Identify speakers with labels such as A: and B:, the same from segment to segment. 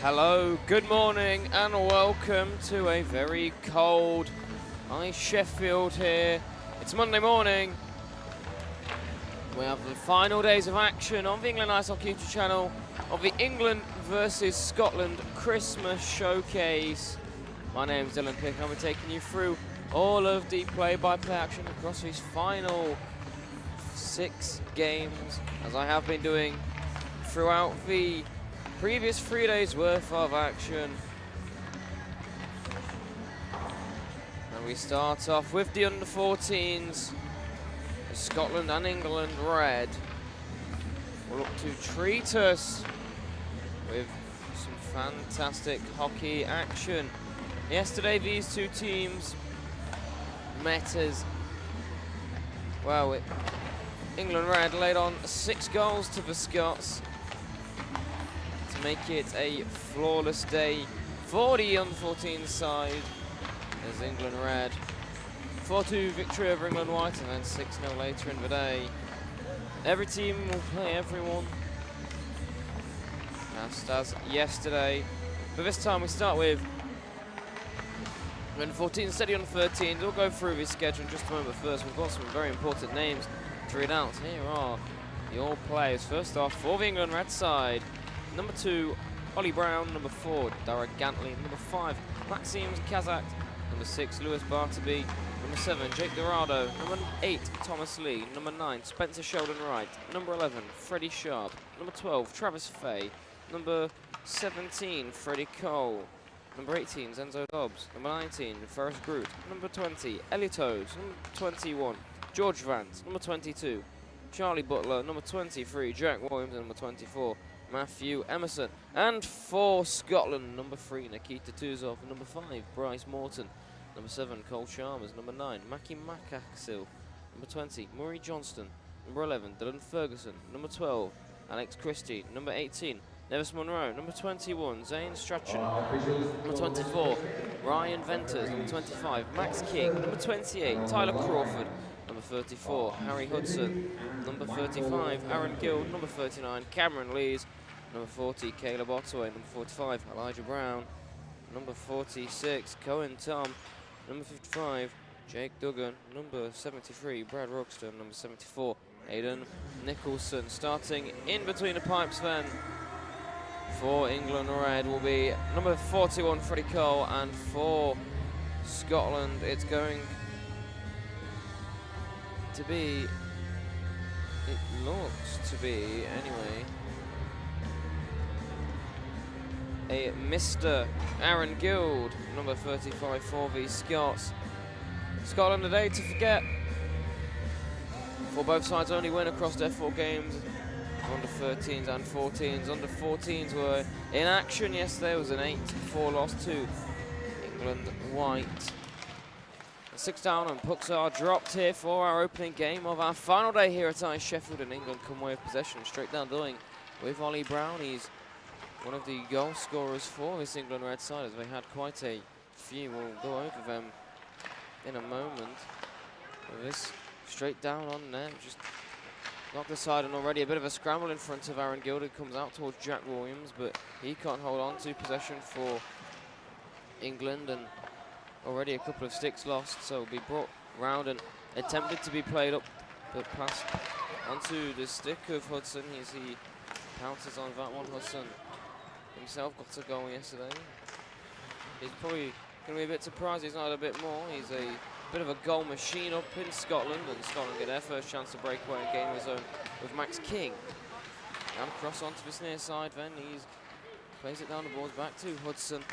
A: Hello, good morning and welcome to a very cold ice Sheffield here. It's Monday morning. We have the final days of action on the England Ice Hockey YouTube channel of the England versus Scotland Christmas Showcase. My name is Dylan Pick. I'll be taking you through all of the play-by-play action across these final 6 games, as I have been doing throughout the previous 3 days worth of action. And we start off with the under-14s. Scotland and England red will look to treat us with some fantastic hockey action. Yesterday these two teams met as well. England red laid on 6 goals to the Scots to make it a flawless day for the under-14 side, as England red 4-2 victory over England white, and then 6-0 later in the day. Every team will play everyone, just as yesterday. But this time we start with under-14 steady under-13. We'll go through this schedule in just a moment. First, we've got some very important names to read out. Here are the all players. First off, for the England red side, number 2, Ollie Brown. Number 4, Darragh Gantley. Number 5, Maxim Kazak. Number 6, Lewis Bartaby. Number 7, Jake Dorado. Number 8, Thomas Lee. Number 9, Spencer Sheldon Wright. Number 11, Freddie Sharp. Number 12, Travis Fay. Number 17, Freddie Cole. Number 18, Zenzo Dobbs. Number 19, Ferris Groot. Number 20, Elliot Oates. Number 21, George Vance. Number 22, Charlie Butler. Number 23, Jack Williams. And number 24, Matthew Emerson. And for Scotland, number 3, Nikita Tuzov. Number 5, Bryce Morton. Number 7, Cole Chalmers. Number 9, Mackie Macaxil. Number 20, Murray Johnston. Number 11, Dylan Ferguson. Number 12, Alex Christie. Number 18, Nevis Monroe. Number 21, Zane Strachan. Number 24, Ryan Venters. Number 25, Max King. Number 28, Tyler Crawford. Number 34, Harry Hudson. Number 35, Aaron Guild. Number 39, Cameron Lees. Number 40, Caleb Ottaway. Number 45, Elijah Brown. Number 46, Cohen Tom. Number 55, Jake Duggan. Number 73, Brad Roxton. Number 74, Aidan Nicholson. Starting in between the pipes then for England red will be number 41, Freddie Cole, and for Scotland it's going to be, it looks to be anyway, a Mr. Aaron Guild, number 35 for the Scots. Scotland a day to forget, for both sides only win across their 4 games. Under 13s and 14s. Under 14s were in action yesterday. It was an 8-4 loss to England white. 6 down and pucks are dropped here for our opening game of our final day here at EIH Sheffield, and England come away with possession straight down doing with Ollie Brown. He's one of the goal scorers for this England red side, as they had quite a few. We'll go over them in a moment. With this straight down on net, just knocked aside, and already a bit of a scramble in front of Aaron Guild. It comes out towards Jack Williams, but he can't hold on to possession for England, and already a couple of sticks lost, so will be brought round and attempted to be played up, but passed onto the stick of Hudson as he pounces on that one. Hudson himself got a goal yesterday. He's probably going to be a bit surprised he's not had a bit more. He's a bit of a goal machine up in Scotland, and Scotland get their first chance to break away and gain his own with Max King. And across onto this near side then, he plays it down the boards back to Hudson.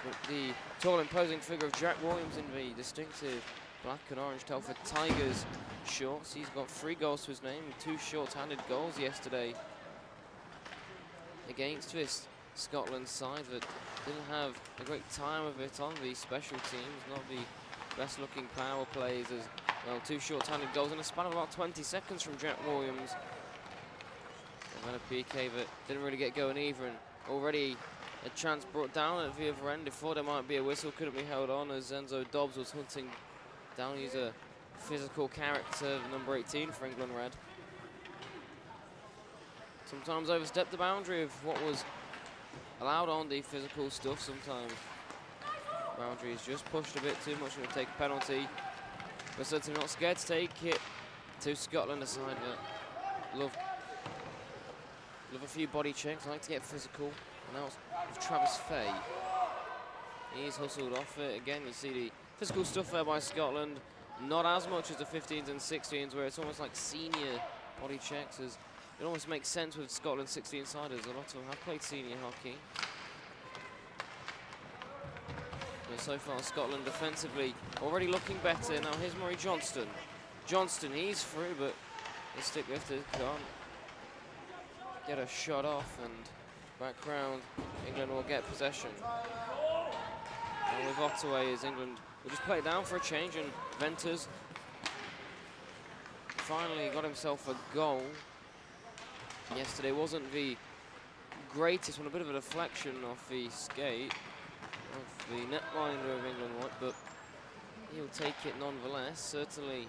A: With the tall imposing figure of Jack Williams in the distinctive black and orange Telford Tigers shorts. He's got 3 goals to his name, 2 short-handed goals yesterday against this Scotland side that didn't have a great time of it on the special teams, not the best looking power plays, as well. 2 short-handed goals in a span of about 20 seconds from Jack Williams. And then a PK that didn't really get going either, and already a chance brought down at the other end. Before there might be a whistle, couldn't be held on as Zenzo Dobbs was hunting down. He's a physical character, number 18 for England red. Sometimes overstepped the boundary of what was allowed on the physical stuff sometimes. Boundary is just pushed a bit too much and will take a penalty. But certainly not scared to take it to Scotland aside. But love a few body checks, like to get physical. And now it's with Travis Fay. He's hustled off it. Again, you see the physical stuff there by Scotland. Not as much as the 15s and 16s, where it's almost like senior body checks. As it almost makes sense with Scotland 16-siders. A lot of them have played senior hockey. But so far, Scotland defensively already looking better. Now here's Murray Johnston. Johnston, he's through, but the stick lifter can't get a shot off, and back round, England will get possession. And with Ottaway, as England will just play it down for a change, and Venters finally got himself a goal. Yesterday wasn't the greatest one, a bit of a deflection off the skate of the netminder of England, but he'll take it nonetheless. Certainly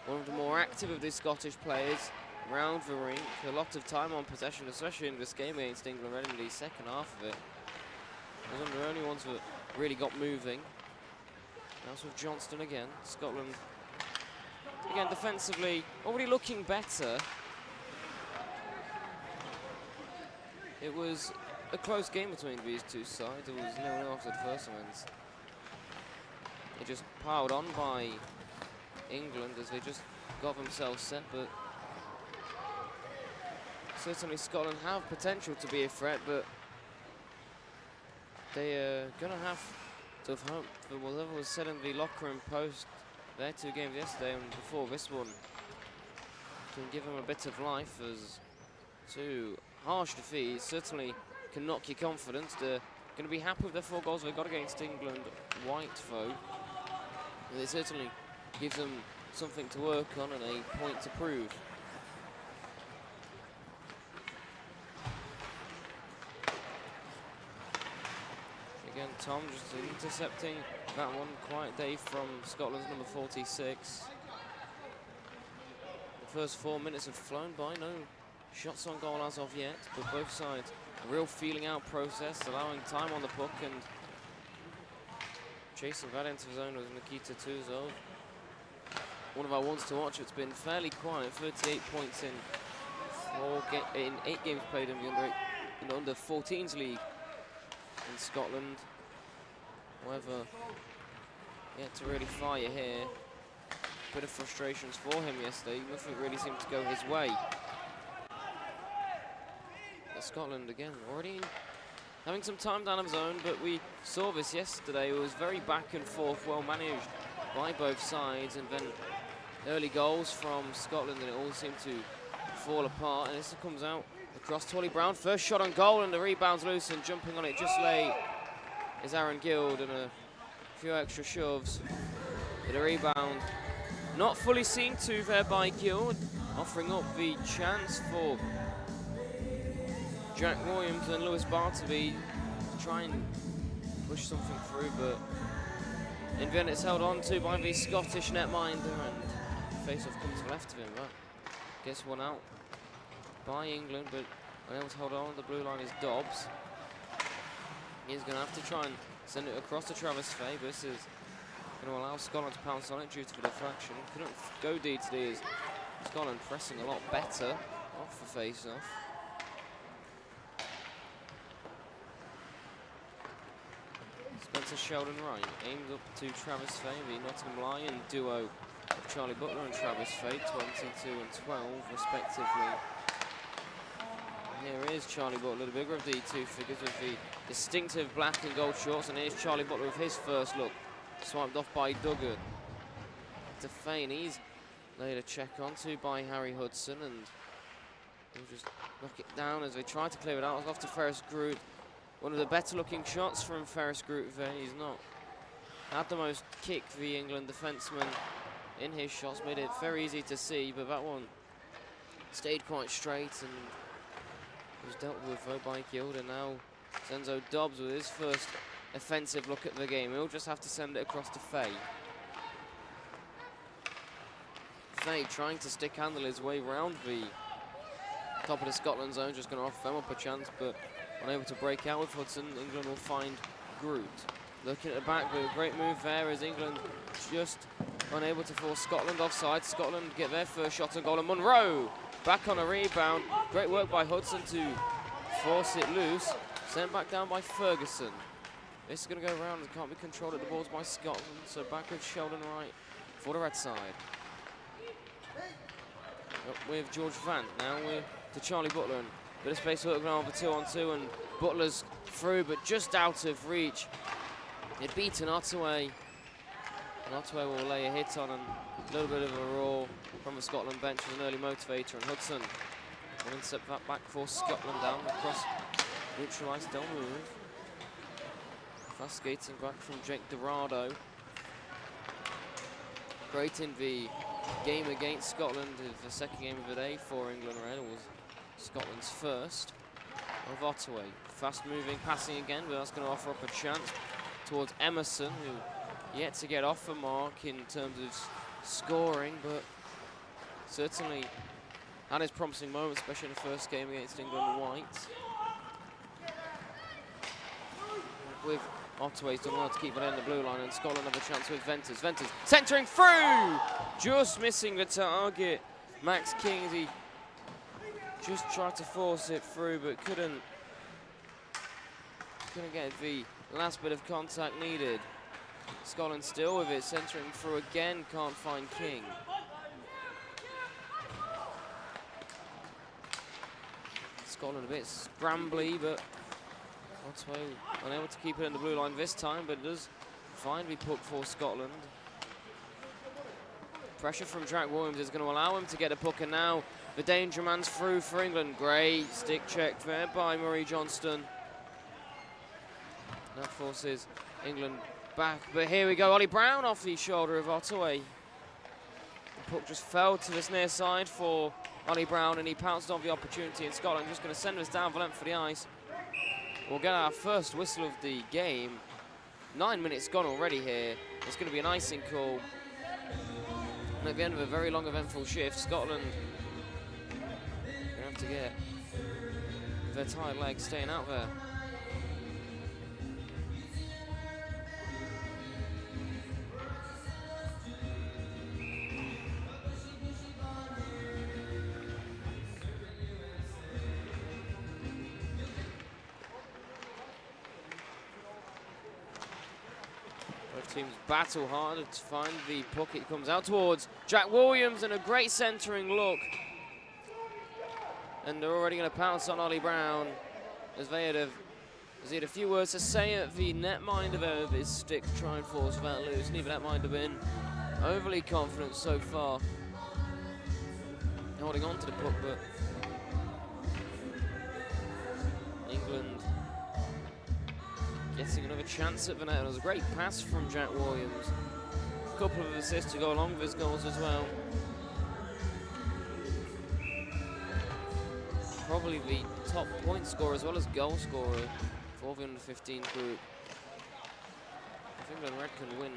A: one of the more active of the Scottish players round the rink. A lot of time on possession, especially in this game against England, right in the second half of it. They were the only ones that really got moving. Now it's with Johnston again. Scotland, again, defensively, already looking better. It was a close game between these two sides. It was 0-0 after the first innings. They just piled on by England as they just got themselves set, but certainly Scotland have potential to be a threat, but they are going to have to hope for whatever was said in the locker room post their two games yesterday and before this one can give them a bit of life, as two harsh defeats certainly can knock your confidence. They're going to be happy with their 4 goals they got against England white foe. And it certainly gives them something to work on and a point to prove. Again, Tom just intercepting that one. Quiet day from Scotland's number 46. The first 4 minutes have flown by. No shots on goal as of yet, but both sides a real feeling out process, allowing time on the puck and chasing that into the zone with Nikita Tuzo. One of our ones to watch. It's been fairly quiet. 38 points in 8 games played in the under 14s league in Scotland. However, yet to really fire here. Bit of frustrations for him yesterday. Nothing really seemed to go his way. But Scotland again already having some time down of his own, but we saw this yesterday. It was very back and forth, well managed by both sides, and then early goals from Scotland, and it all seemed to fall apart. And this comes out across to Ollie Brown. First shot on goal, and the rebound's loose, and jumping on it just late is Aaron Guild, and a few extra shoves. But a rebound not fully seen to there by Guild, offering up the chance for Jack Williams and Lewis Bartleby to try and push something through, but in the end it's held on to by the Scottish netminder, and face-off comes to the left of him. That gets one out by England, but unable to hold on. The blue line is Dobbs. He's going to have to try and send it across to Travis Fay, but this is going to allow Scotland to pounce on it due to the deflection. Couldn't go D to D as Scotland pressing a lot better off the face-off. Spencer Sheldon Wright aimed up to Travis Fay, the Nottingham Lion duo of Charlie Butler and Travis Fay, 22 and 12 respectively. And here is Charlie Butler, the bigger of the two figures with the distinctive black and gold shorts, and here's Charlie Butler with his first look, swiped off by Duggan. To Fay, and he's laid a check onto by Harry Hudson, and he'll just knock it down as they try to clear it out. Off to Ferris Groot. One of the better looking shots from Ferris Groot there. He's not had the most kick, the England defenseman, in his shots. Made it very easy to see, but that one stayed quite straight and was dealt with though by Guild. And now Zenzo Dobbs with his first offensive look at the game. He'll just have to send it across to Fay. Fay trying to stick handle his way round the top of the Scotland zone, just going to offer them up a chance, but unable to break out with Hudson. England will find Groot. Looking at the back, but a great move there as England just unable to force Scotland offside. Scotland get their first shot on goal, and Monroe back on a rebound. Great work by Hudson to force it loose. Sent back down by Ferguson. This is going to go around and can't be controlled at the balls by Scotland. So back with Sheldon Wright for the red side. Up with George Vant, now with to Charlie Butler. And a bit of space work now for 2-on-2, and Butler's through, but just out of reach. It beaten Ottaway. And Ottaway will lay a hit on, and a little bit of a roar from the Scotland bench as an early motivator. And Hudson will intercept that back for Scotland down across neutralised. Don't move. Fast skating back from Jake Dorado. Great in the game against Scotland, the second game of the day for England Red. It was Scotland's first of Ottaway. Fast moving, passing again, but that's going to offer up a chance towards Emerson, who yet to get off the mark in terms of scoring, but certainly had his promising moment, especially in the first game against England White. With Ottaway's done well to keep it in the blue line, and Scotland have a chance with Ventus. Ventus centering through! Just missing the target. Max King, as he just tried to force it through, but couldn't get the last bit of contact needed. Scotland still with it, centering through again, can't find King. Scotland a bit scrambly, but Ottaway unable to keep it in the blue line this time, but it does find the puck for Scotland. Pressure from Jack Williams is going to allow him to get a puck, and now the danger man's through for England. Great stick check there by Murray Johnston. That forces England back, but here we go. Ollie Brown off the shoulder of Ottaway. The puck just fell to this near side for Ollie Brown, and he pounced on the opportunity, and Scotland just going to send us down the length of the ice. We'll get our first whistle of the game. 9 minutes gone already here. It's going to be an icing call. And at the end of a very long, eventful shift, Scotland going to have to get their tired legs staying out there. Teams battle hard to find the puck. It comes out towards Jack Williams, and a great centering look. And they're already going to pounce on Ollie Brown as he had a few words to say at the netminder there with his stick to try and force that loose. And even netminder been overly confident so far, holding on to the puck, but England getting another chance at the net. It was a great pass from Jack Williams. A couple of assists to go along with his goals as well. Probably the top point scorer as well as goal scorer for the under-15 group. If England Red can win,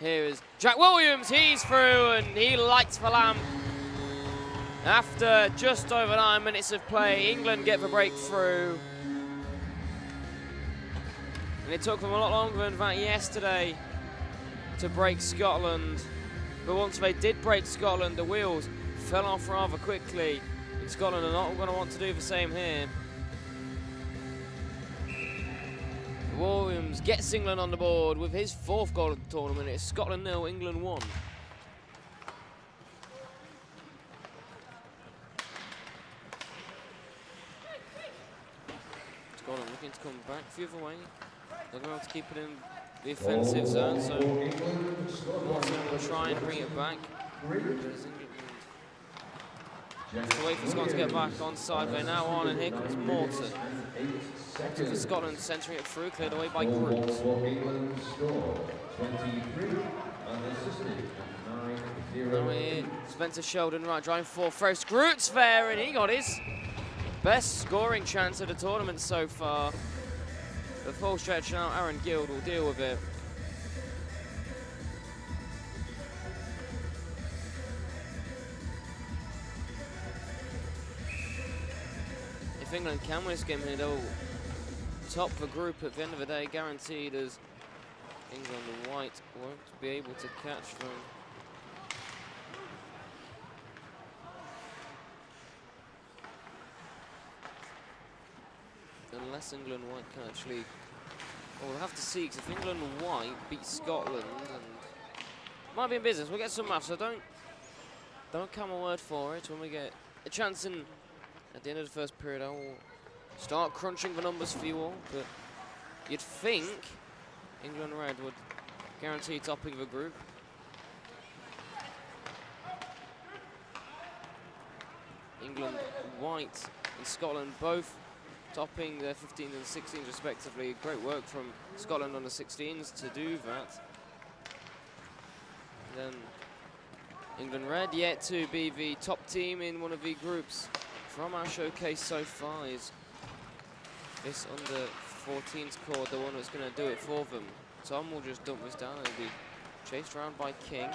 A: here is Jack Williams. He's through, and he lights the lamp. After just over 9 minutes of play, England get the breakthrough. And it took them a lot longer than that yesterday to break Scotland. But once they did break Scotland, the wheels fell off rather quickly. And Scotland are not going to want to do the same here. Williams gets England on the board with his 4th goal of the tournament. It's Scotland 0, England 1. Scotland looking to come back the other way. They're going to have to keep it in the offensive zone, so Morton will try and bring it back. The way for Scotland to get back on side, they're now on, and here comes Morton. For Scotland, centering it through, cleared away by Groot. Now here, Spencer Sheldon right, driving for first. Groot's there, and he got his best scoring chance of the tournament so far. The full stretch now, Aaron Guild will deal with it. If England can win this game, they'll top the group at the end of the day, guaranteed, as England and white won't be able to catch them. Unless England and white can actually, well, we'll have to see, because if England and white beat Scotland, and might be in business. We'll get some maths, so don't come a word for it. When we get a chance in at the end of the first period, I will start crunching the numbers for you all. But you'd think England red would guarantee topping the group. England white and Scotland both topping their 15s and 16s respectively. Great work from Scotland on the 16s to do that. Then England red yet to be the top team in one of the groups from our showcase so far. Is this under 14s cord the one that's going to do it for them? Tom will just dump this down and be chased around by King.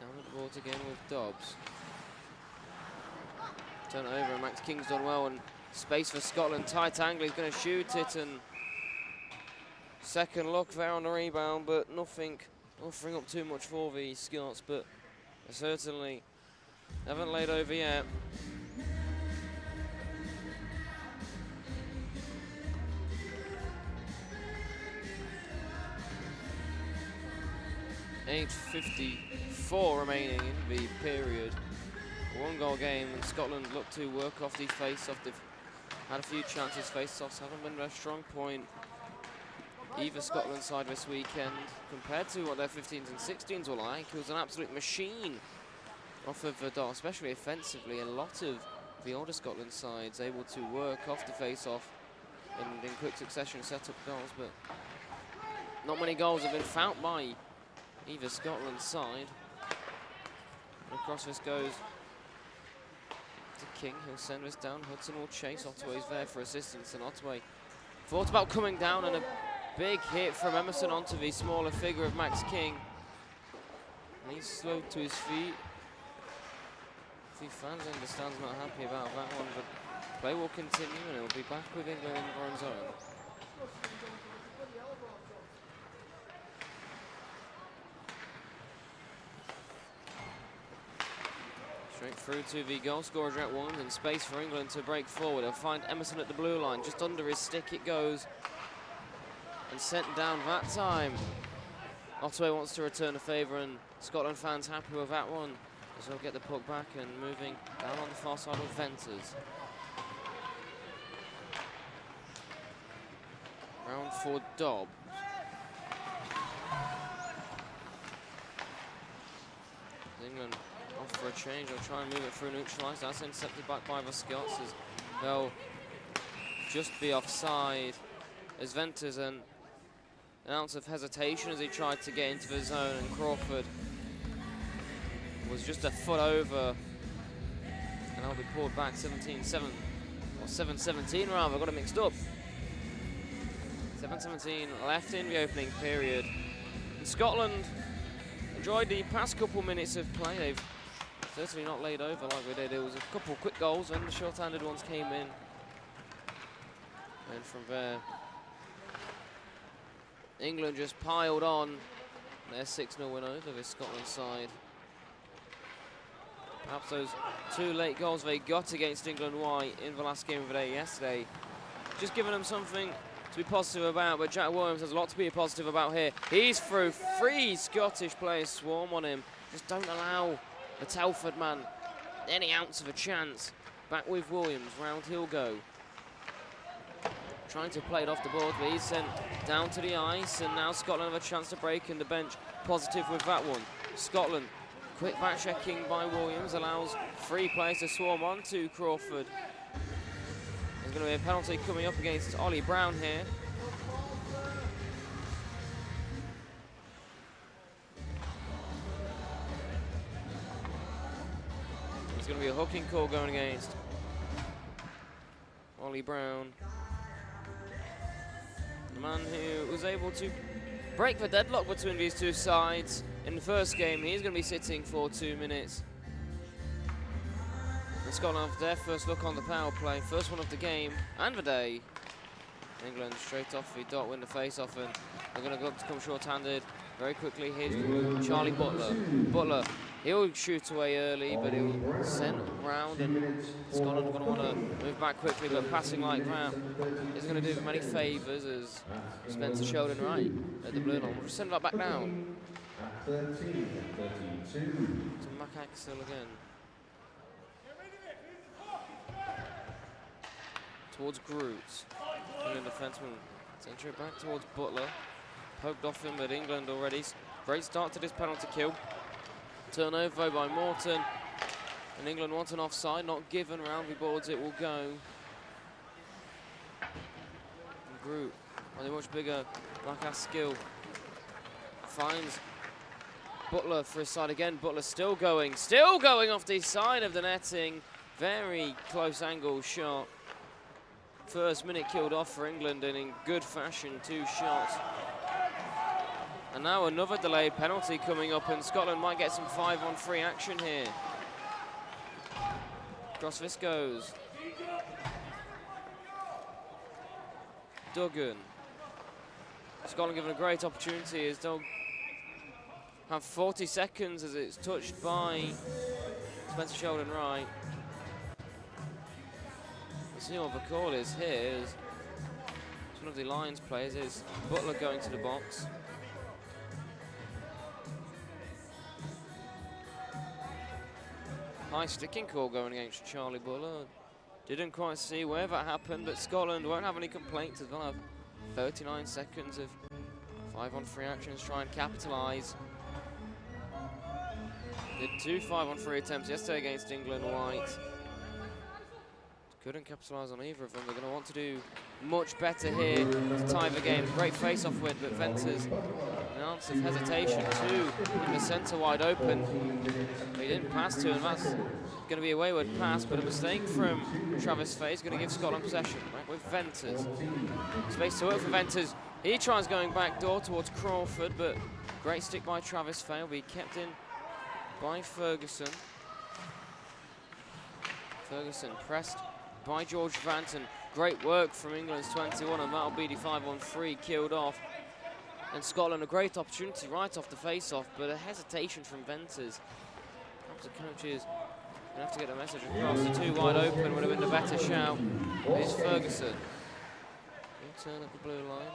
A: Down the board again with Dobbs. Turn it over, and Max King's done well, and space for Scotland. Tight angle, he's going to shoot it, and second look there on the rebound, but nothing offering up too much for the Scots, but they certainly haven't laid over yet. .854 remaining in the period. One goal game, and Scotland look to work off the face-off. They've had a few chances. Face-offs haven't been their strong point either Scotland side this weekend. Compared to what their 15s and 16s were like, it was an absolute machine off of the dot, especially offensively. A lot of the older Scotland sides able to work off the face-off and in quick succession set up goals, but not many goals have been found by either Scotland side. And across this goes to King. He'll send this down. Hudson will chase. Otway's there for assistance, and Otway thought about coming down, and a big hit from Emerson onto the smaller figure of Max King. And he's slowed to his feet. A few fans understand not happy about that one, but play will continue, and it'll be back with England in their own zone. Straight through to the goal scorer, Jack Williams, in space for England to break forward. They'll find Emerson at the blue line. Just under his stick it goes. And sent down that time. Otway wants to return a favour, and Scotland fans happy with that one, as they'll get the puck back and moving down on the far side with Venters. Round for Dobb. England off for a change. They'll try and move it through neutralised. That's intercepted back by the Scots, as they'll just be offside, as Venters, and an ounce of hesitation as he tried to get into the zone, and Crawford was just a foot over, and that'll be pulled back. 17-7, or 7-17 rather, got it mixed up. 7-17 left in the opening period. And Scotland enjoyed the past couple minutes of play. They've certainly not laid over like we did. It was a couple quick goals, and the short-handed ones came in. And from there, England just piled on their 6-0 win over this Scotland side. Perhaps those two late goals they got against England white in the last game of the day yesterday, just giving them something to be positive about. But Jack Williams has a lot to be positive about here. He's through. 3 Scottish players swarm on him. Just don't allow the Telford man any ounce of a chance. Back with Williams. Round he'll go. Trying to play it off the board, but he's sent down to the ice, and now Scotland have a chance to break, and the bench positive with that one. Scotland, quick back checking by Williams, allows 3 players to swarm on to Crawford. There's going to be a penalty coming up against Ollie Brown here. There's going to be a hooking call going against Ollie Brown. The man who was able to break the deadlock between these two sides in the first game. He's going to be sitting for 2 minutes. And Scotland have their first look on the power play, first one of the game and the day. England straight off the dot, win the face-off, and they're going to look to come short-handed very quickly. Here's Charlie Butler. Butler, he'll shoot away early, but he'll send round, and Scotland are going to want to move back quickly, but passing like that isn't going to do them any favours as Spencer Showdown right at the blue line. We'll just send that back down. To Mac Axel again. Towards Groot. England defenseman centre it back towards Butler. Poked off him, but England already. Great start to this penalty kill. Turnover by Morton. And England want an offside, not given. Round the boards it will go. And Groot, on a much bigger black-ass skill, finds Butler for his side again. Butler still going off the side of the netting. Very close angle shot. First minute killed off for England, and in good fashion, 2 shots. And now another delayed penalty coming up, and Scotland might get some 5-on-3 action here. Across this goes. Duggan. Scotland given a great opportunity as they'll have 40 seconds as it's touched by Spencer Showdown right. See what the call is here. Is one of the Lions players is Butler going to the box. High sticking call going against Charlie Butler. Didn't quite see where that happened, but Scotland won't have any complaints as they'll have 39 seconds of 5-on-3 actions, try and capitalise. Did 2 5-on-3 attempts yesterday against England white. Couldn't capitalise on either of them. They're going to want to do much better here to tie the game. Great face-off win, but Venters, an ounce of hesitation too in the centre wide open. He didn't pass to him. That's going to be a wayward pass, but a mistake from Travis Fay is going to give Scotland possession. Back with Venters. Space to work for Venters. He tries going back door towards Crawford, but great stick by Travis Fay will be kept in by Ferguson. Ferguson pressed by George Vanton. Great work from England's 21, and that'll be the 5-on-3 killed off. And Scotland a great opportunity right off the face-off, but a hesitation from Venters. Perhaps the coaches gonna have to get the message across. The 2 wide open would have been the better shout. Here's Ferguson. He'll turn at the blue line.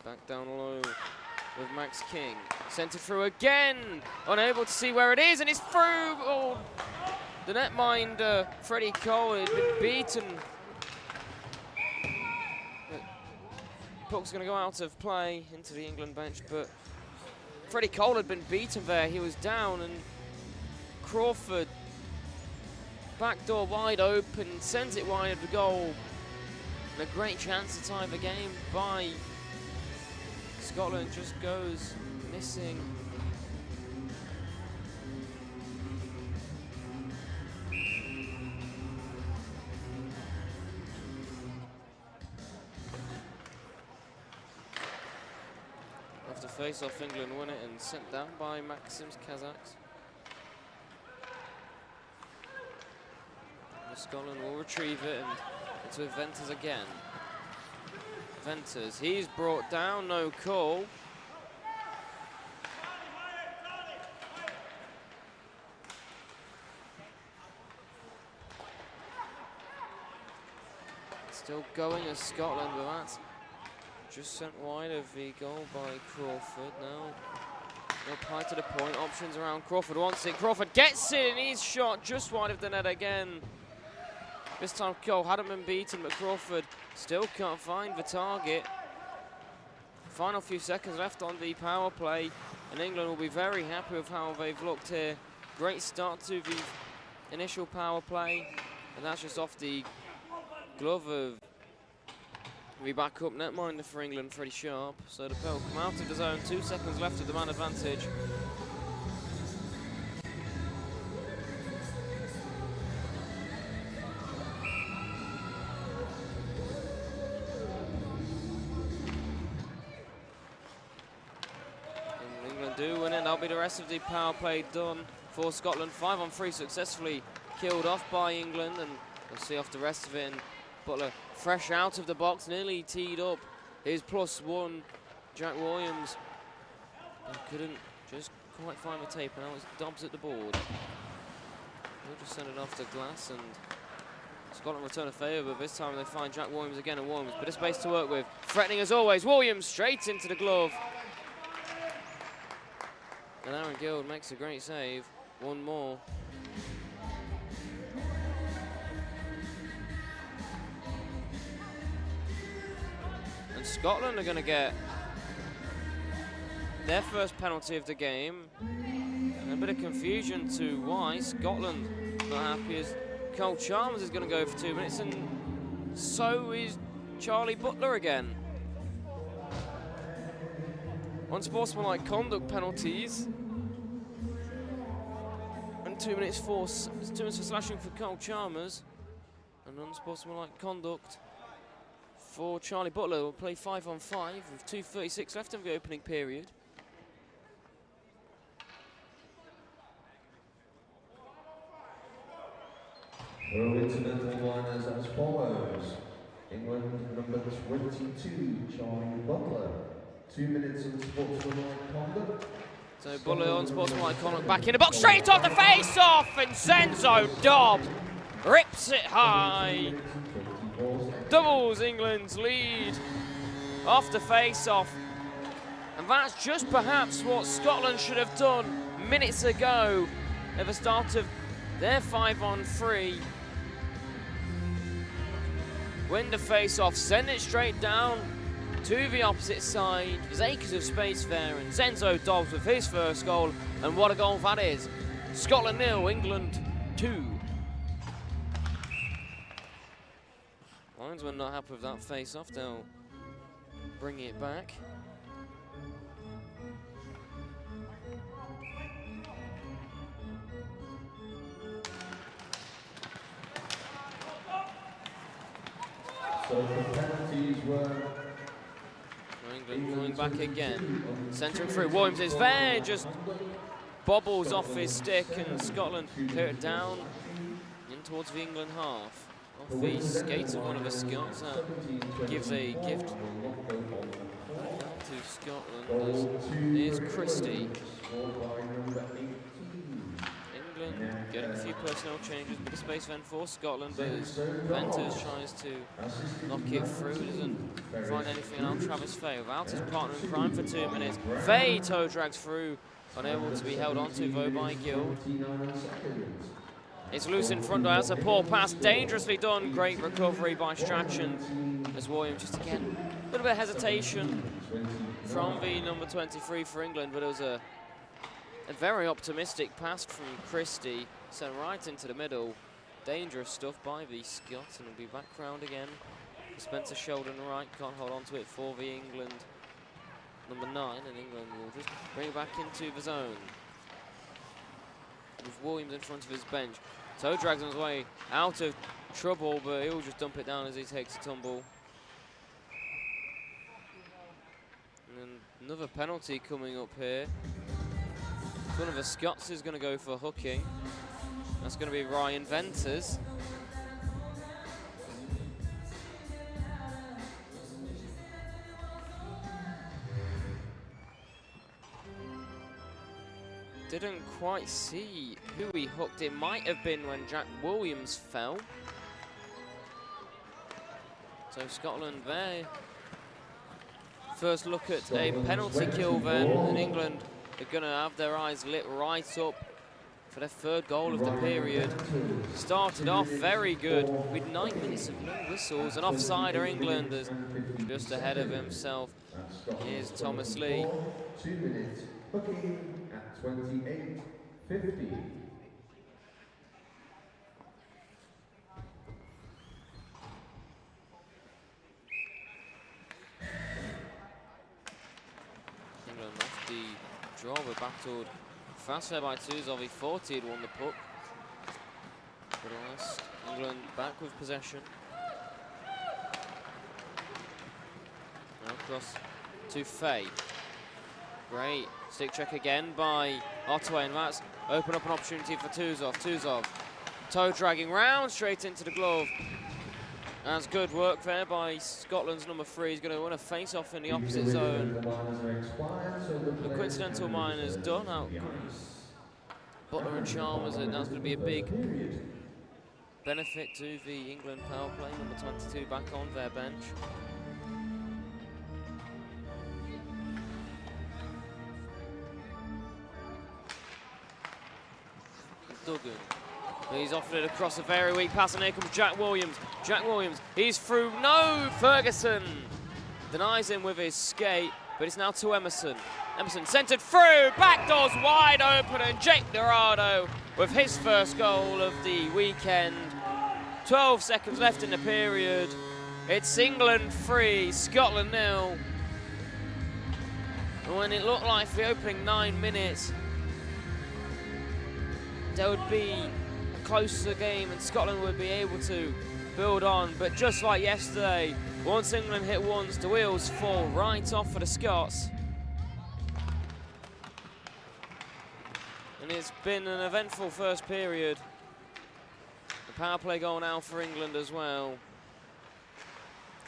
A: Back down low with Max King. Sent it through again. Unable to see where it is, and it's through. Oh. The netminder, Freddie Cole, had been beaten. Puck's going to go out of play into the England bench, but Freddie Cole had been beaten there. He was down, and Crawford, backdoor wide open, sends it wide of the goal. And a great chance to tie the game by Scotland just goes missing. After face-off, England win it and sent down by Maxims Kazaks. Scotland will retrieve it, and it's with Venters again. Venters, he's brought down, no call. Still going as Scotland, but that's just sent wide of the goal by Crawford. Now, no apply to the point. Options around. Crawford wants it. Crawford gets it, and he's shot just wide of the net again. This time Cole hadn't been beaten, but Crawford still can't find the target. Final few seconds left on the power play, and England will be very happy with how they've looked here. Great start to the initial power play, and that's just off the glove of the backup netminder for England, Freddie Sharp. So the ball come out of the zone, 2 seconds left of the man advantage. And England do win it, that'll be the rest of the power play done for Scotland. 5-on-3 successfully killed off by England, and we'll see off the rest of it. And Butler fresh out of the box, nearly teed up his +1, Jack Williams. But couldn't just quite find the tape, and now it's Dobbs at the board. He'll just send it off to Glass, and Scotland return a favour, but this time they find Jack Williams again, and Williams, bit of space to work with. Threatening as always, Williams straight into the glove. And Aaron Guild makes a great save, one more. And Scotland are going to get their first penalty of the game. And a bit of confusion to why Scotland not happy as Cole Chalmers is going to go for 2 minutes, and so is Charlie Butler again. Unsportsmanlike conduct penalties. And 2 minutes for slashing for Cole Chalmers. And unsportsmanlike conduct for Charlie Butler. We'll play 5-on-5 with 2:36 left of the opening period.
B: Incidental liners as follows. England number 22, Charlie Butler. 2 minutes of sportsmanlike conduct.
A: So Butler unsportsmanlike conduct back in the box, straight off the face-off, and Zenzo Dobbs rips it high. Doubles England's lead off the face-off. And that's just perhaps what Scotland should have done minutes ago at the start of their 5-on-3. Win the face-off, send it straight down to the opposite side. There's acres of space there, and Zenzo Dobbs with his first goal, and what a goal that is. Scotland 0, England 2. Linesmen not happy with that face-off, they'll bring it back.
B: So the penalties were...
A: England coming back again, centering through. Williams is there, just bobbles off his stick, and Scotland clear it down in towards the England half. Off the skates of one of the Scots, gives a gift to Scotland. Here's Christie. England getting a few personnel changes, bit of space then for Scotland, but as Venters tries to knock it through, doesn't find anything on Travis Fay. Without his partner in crime for 2 minutes, Fay toe drags through, unable to be held onto though by Guild. It's loose in front, that's a poor pass, dangerously done, great recovery by Strachan, as Williams just again, a little bit of hesitation from the number 23 for England, but it was a very optimistic pass from Christie, sent right into the middle. Dangerous stuff by the Scots, and will be back round again. Spencer Sheldon right, can't hold on to it for the England number 9, and England will just bring it back into the zone. With Williams in front of his bench. Toe drags on his way out of trouble, but he'll just dump it down as he takes a tumble. And then another penalty coming up here. One of the Scots is going to go for hooking. That's going to be Ryan Venters. Didn't quite see who he hooked. It might have been when Jack Williams fell. So Scotland there. First look at a penalty kill then, and England are going to have their eyes lit right up for their third goal of the period. Started off very good with 9 minutes of no whistles, and offsider England is just ahead of himself. Here's Thomas Lee.
B: 2 minutes, hooking at 28:50.
A: England off the draw, were battled fast there by Tuzov. He thought he'd won the puck. But last, England back with possession. Now across to Fay. Great stick check again by Ottaway, and that's open up an opportunity for Tuzov. Tuzov Toe dragging round straight into the glove. That's good work there by Scotland's number 3. He's going to win a face-off in the opposite zone. The coincidental minors done. Out comes Butler and Chalmers, and that's going to be a big benefit to the England power play. Number 22 back on their bench. Duggan. He's offered it across a very weak pass, and here comes Jack Williams. Jack Williams, he's through. No, Ferguson denies him with his skate, but it's now to Emerson. Emerson centered through, back doors wide open, and Jake Dorado with his first goal of the weekend. 12 seconds left in the period. It's England 3, Scotland 0. And when it looked like for the opening 9 minutes, there would be a closer game and Scotland would be able to build on. But just like yesterday, once England hit once, the wheels fall right off for the Scots. And it's been an eventful first period. The power play goal now for England as well.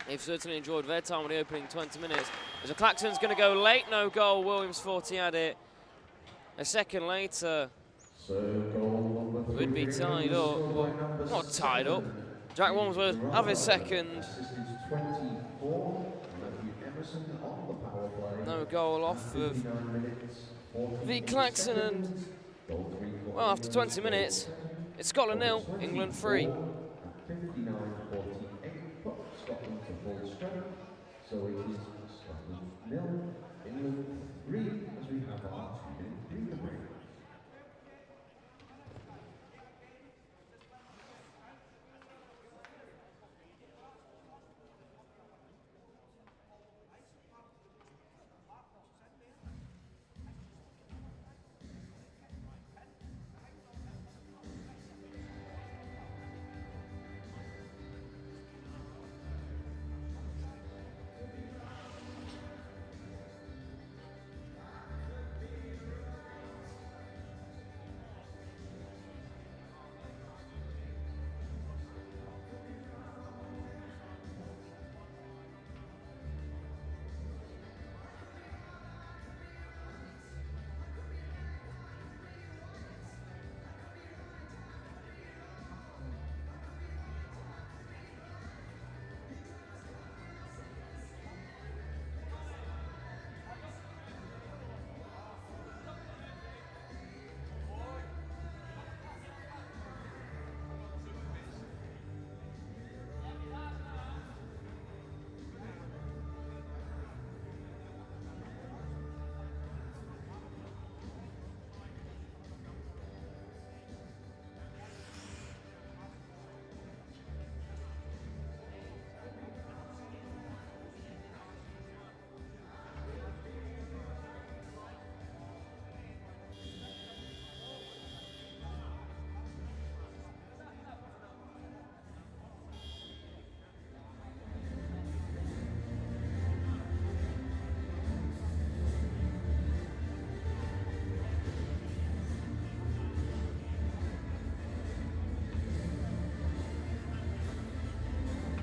A: They've certainly enjoyed their time in the opening 20 minutes. As Claxton's going to go late, no goal. Williams thought he had it. A second later, would be tied up. Well, not tied up. Jack Williams will have his second. No goal off of the Claxton, and well, after 20 minutes, it's Scotland 0, England 3.
B: So it is Scotland 0, England 3, as we have our 2-minute break.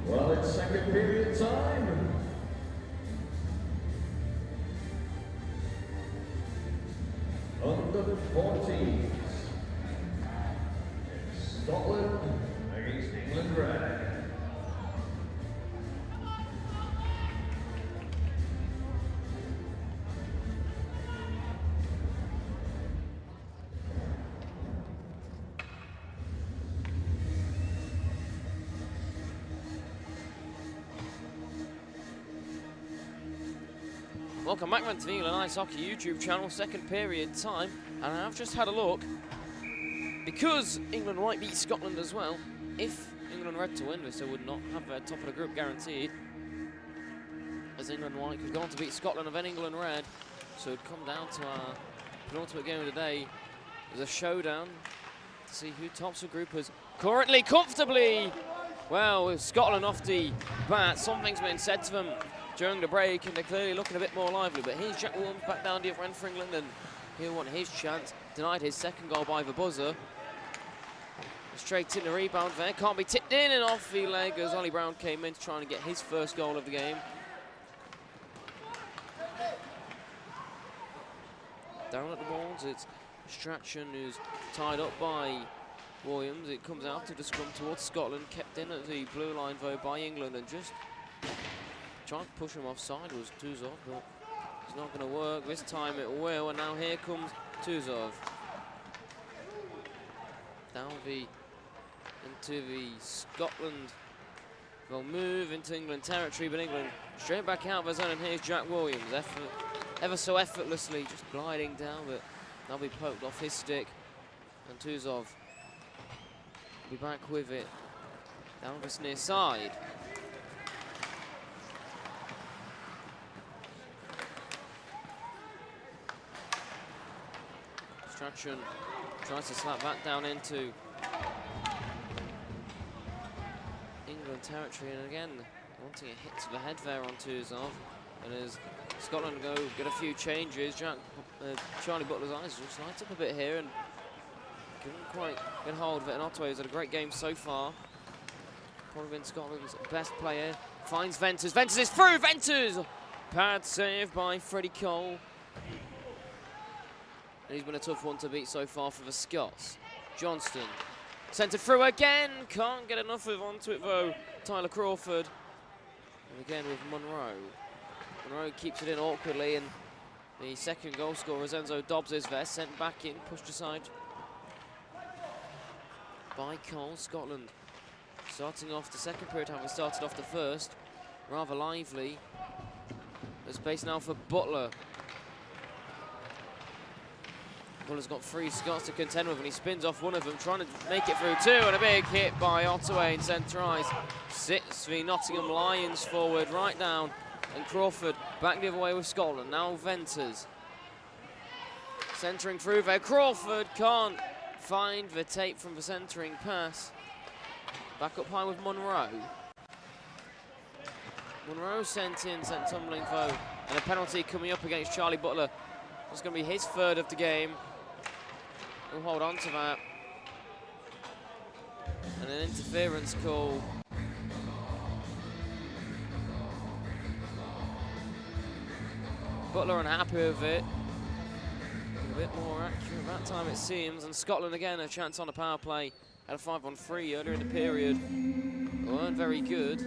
B: Well, it's second period time. Under 14s. It's Scotland against England Red.
A: Welcome back to the England Ice Hockey YouTube channel, second period time, and I've just had a look. Because England White beat Scotland as well, if England Red to win this, they would not have their top of the group guaranteed, as England White could go on to beat Scotland and then England Red, so it'd come down to our penultimate game of the day. There's a showdown to see who tops the group as currently comfortably. Well, with Scotland off the bat, something's been said to them during the break, and they're clearly looking a bit more lively. But here's Jack Williams back down the other end for England, and he'll want his chance. Denied his second goal by the buzzer. Straight in the rebound there, can't be tipped in and off the leg as Ollie Brown came in to try and get his first goal of the game. Down at the boards, it's Strachan who's tied up by Williams. It comes out to the scrum towards Scotland, kept in at the blue line though by England, and just trying to push him offside was Tuzov, but it's not going to work. This time it will, and now here comes Tuzov. Down into the Scotland. They'll move into England territory, but England straight back out of the zone, and here's Jack Williams, ever so effortlessly just gliding down, but that'll be poked off his stick, and Tuzov will be back with it down this near side. Strachan tries to slap that down into England territory, and again wanting a hit to the head there on Tuzov. And as Scotland go get a few changes, Charlie Butler's eyes just light up a bit here and couldn't quite get hold of it. And Otto's had a great game so far. Probably been Scotland's best player. Finds Venters. Venters is through. Venters! Pad save by Freddie Cole. And he's been a tough one to beat so far for the Scots. Johnston centred through again. Can't get enough of onto it though. Tyler Crawford. And again with Monroe. Monroe keeps it in awkwardly, and the second goal scorer, Enzo Dobbs, is there, sent back in, pushed aside by Cole. Scotland starting off the second period, having started off the first, rather lively. There's space now for Butler. Butler's got three Scots to contend with, and he spins off one of them, trying to make it through two, and a big hit by Ottaway in centre ice. Sits the Nottingham Lions forward, right down. And Crawford back the other way with Scotland. Now Venters centering through there. Crawford can't find the tape from the centering pass. Back up high with Monroe. Monroe sent tumbling though. And a penalty coming up against Charlie Butler. It's going to be his third of the game. We'll hold on to that. And an interference call. Butler unhappy with it. A bit more accurate that time it seems, and Scotland again a chance on a power play. Had a 5-on-3 earlier in the period. Weren't very good.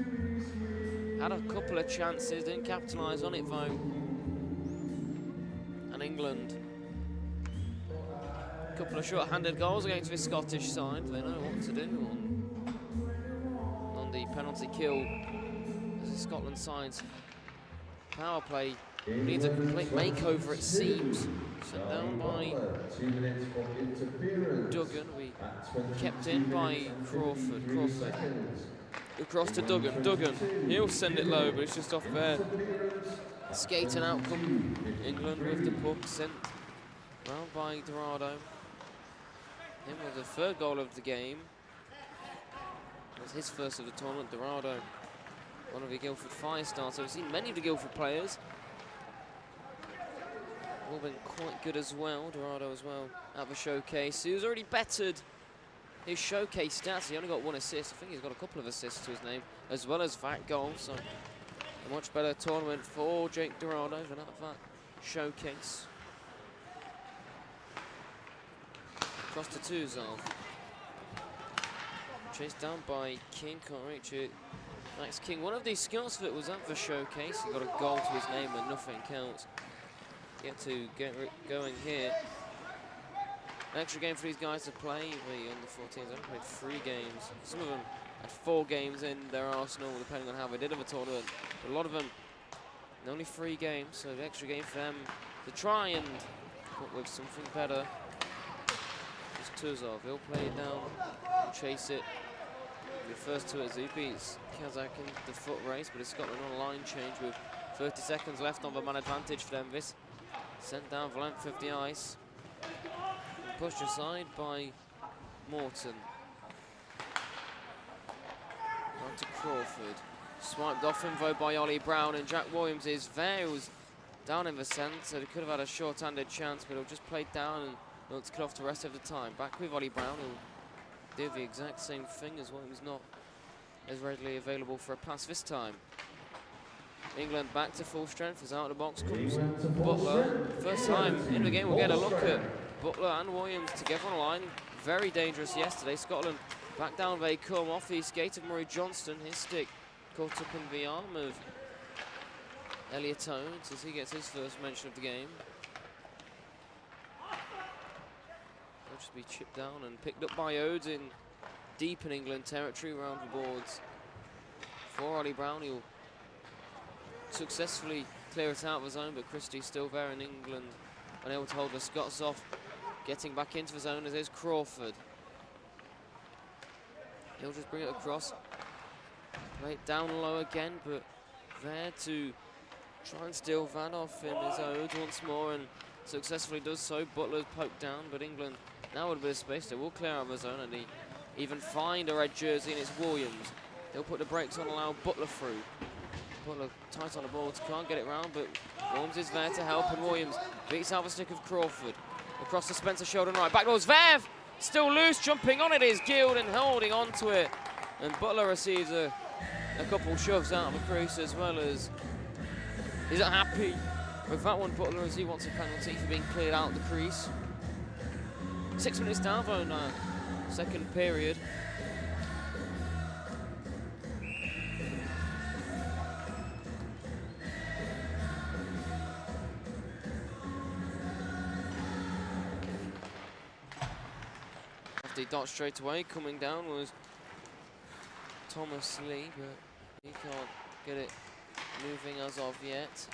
A: Had a couple of chances, didn't capitalise on it though. And England, a couple of short-handed goals against this Scottish side. They know what to do on the penalty kill. As the Scotland side's power play needs a complete makeover, it seems. Sent down by Duggan. We kept in by Crawford. Crawford across to Duggan. Duggan, he'll send it low, but it's just off there. Skating out come England with the puck, sent round by Dorado. Him with the third goal of the game. It was his first of the tournament. Dorado, one of the Guildford Fire starters. We've seen many of the Guildford players. All been quite good as well, Dorado as well, at the showcase. He's already bettered his showcase stats. He only got one assist. I think he's got a couple of assists to his name, as well as that goal. So a much better tournament for Jake Dorado than at that showcase. Across to Tuzov. Chased down by King, can't reach it. Max King, one of these Scots that was at the showcase. He got a goal to his name and nothing counts. Get going here. An extra game for these guys to play. The under-14s only played 3 games. Some of them had 4 games in their arsenal, depending on how they did in the tournament. But a lot of them, only 3 games, so the extra game for them to try and come up with something better. It's Tuzov. He'll play it down and chase it. The first to it as he beats Kazakh in the foot race, but it's Scotland on a line change with 30 seconds left on the man advantage for them. This sent down the length of the ice. Pushed aside by Morton. On to Crawford. Swiped off him though by Ollie Brown, and Jack Williams is there. He was down in the centre, so they could have had a short-handed chance, but he'll just play down and look to cut off the rest of the time. Back with Ollie Brown, who'll did the exact same thing as Williams, not as readily available for a pass this time. England back to full strength as out of the box comes Butler. First time in the game we'll get a look at Butler and Williams together on the line. Very dangerous yesterday. Scotland back down, they come off the skate of Murray Johnston. His stick caught up in the arm of Elliot Tones as he gets his first mention of the game. They'll just be chipped down and picked up by Odes in deep in England territory around the boards. For Ollie Brown, he'll successfully clear it out of the zone, but Christie's still there in England, unable to hold the Scots off. Getting back into the zone as is Crawford. He'll just bring it across. Play it down low again, but there to try and steal that off him is Odes once more, and successfully does so. Butler's poked down, but England now with a bit of space. They will clear out of the zone, and he even find a red jersey, and it's Williams. He'll put the brakes on, allow Butler through. Butler tight on the ball, can't get it round, but Williams is there to help, and Williams beats out the stick of Crawford. Across the Spencer Showdown right, backdoors Zverev, still loose, jumping on it is Guild and holding on to it. And Butler receives a couple shoves out of the crease, as well as he's not happy with that one, Butler, as he wants a penalty for being cleared out of the crease. 6 minutes down though now, second period. Dot straight away. Coming down was Thomas Lee, but he can't get it moving as of yet.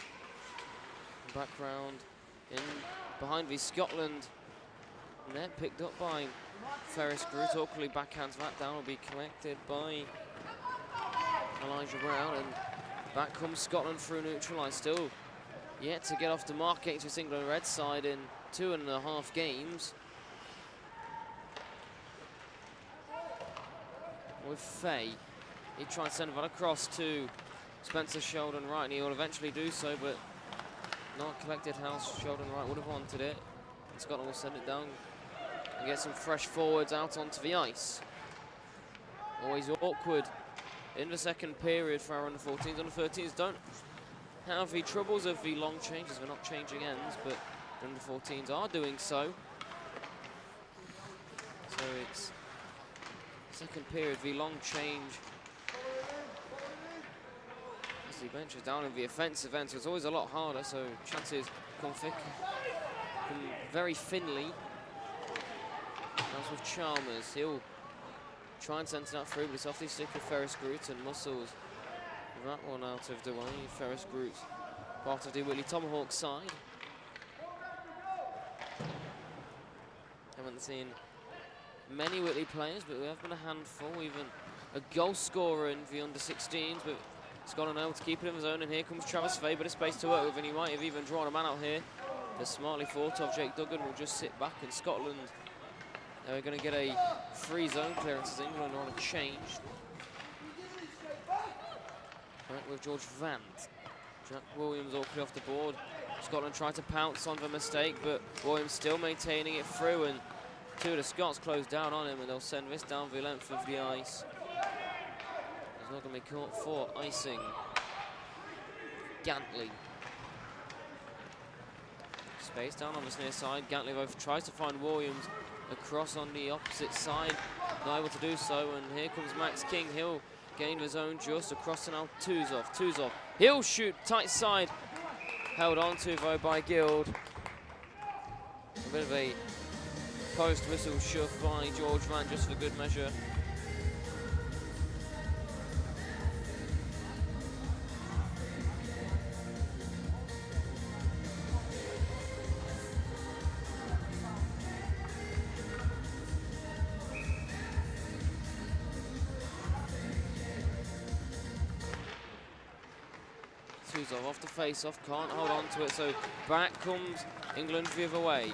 A: Background in behind the Scotland net, picked up by Ferris Groot. Awkwardly backhands that down, will be collected by Elijah Brown, and back comes Scotland through neutral line. Still yet to get off the mark against this England red side in 2.5 games. With Fay, he tried to send that across to Spencer Sheldon Wright, and he will eventually do so, but not collected how Sheldon Wright would have wanted it. And Scotland will send it down and get some fresh forwards out onto the ice. Always awkward in the second period for our under-14s. Under-13s don't have the troubles of the long changes. We're not changing ends, but the under-14s are doing so. So it's second period, the long change. As the bench is down in the offensive end, so it's always a lot harder, so chances come thick, come very thinly. That's with Chalmers. He'll try and send that through, but it's off the stick of Ferris Groot, and muscles that one out of the way. Ferris Groot, part of the Whitley Tomahawk side. Haven't seen many Whitley players, but we have been a handful, even a goal scorer in the under-16s, but Scotland able to keep it in the zone, and here comes Travis Fay, but a space to work with, and he might have even drawn a man out here. The smartly thought of Jake Duggan will just sit back, and Scotland are going to get a free zone clearance as England are on a change. Right, with George Vant. Jack Williams awkwardly off the board. Scotland tried to pounce on the mistake, but Williams still maintaining it through, and two of the Scots close down on him, and they'll send this down the length of the ice. He's not going to be caught for icing. Gantley. Space down on this near side. Gantley though tries to find Williams across on the opposite side. Not able to do so, and here comes Max King. He'll gain his own just across, and now Tuzov. He'll shoot tight side. Held on to though by Guild. A bit of a post whistle shove by George Van just for good measure. Tuzov off the face-off, can't hold on to it, so back comes England the other way.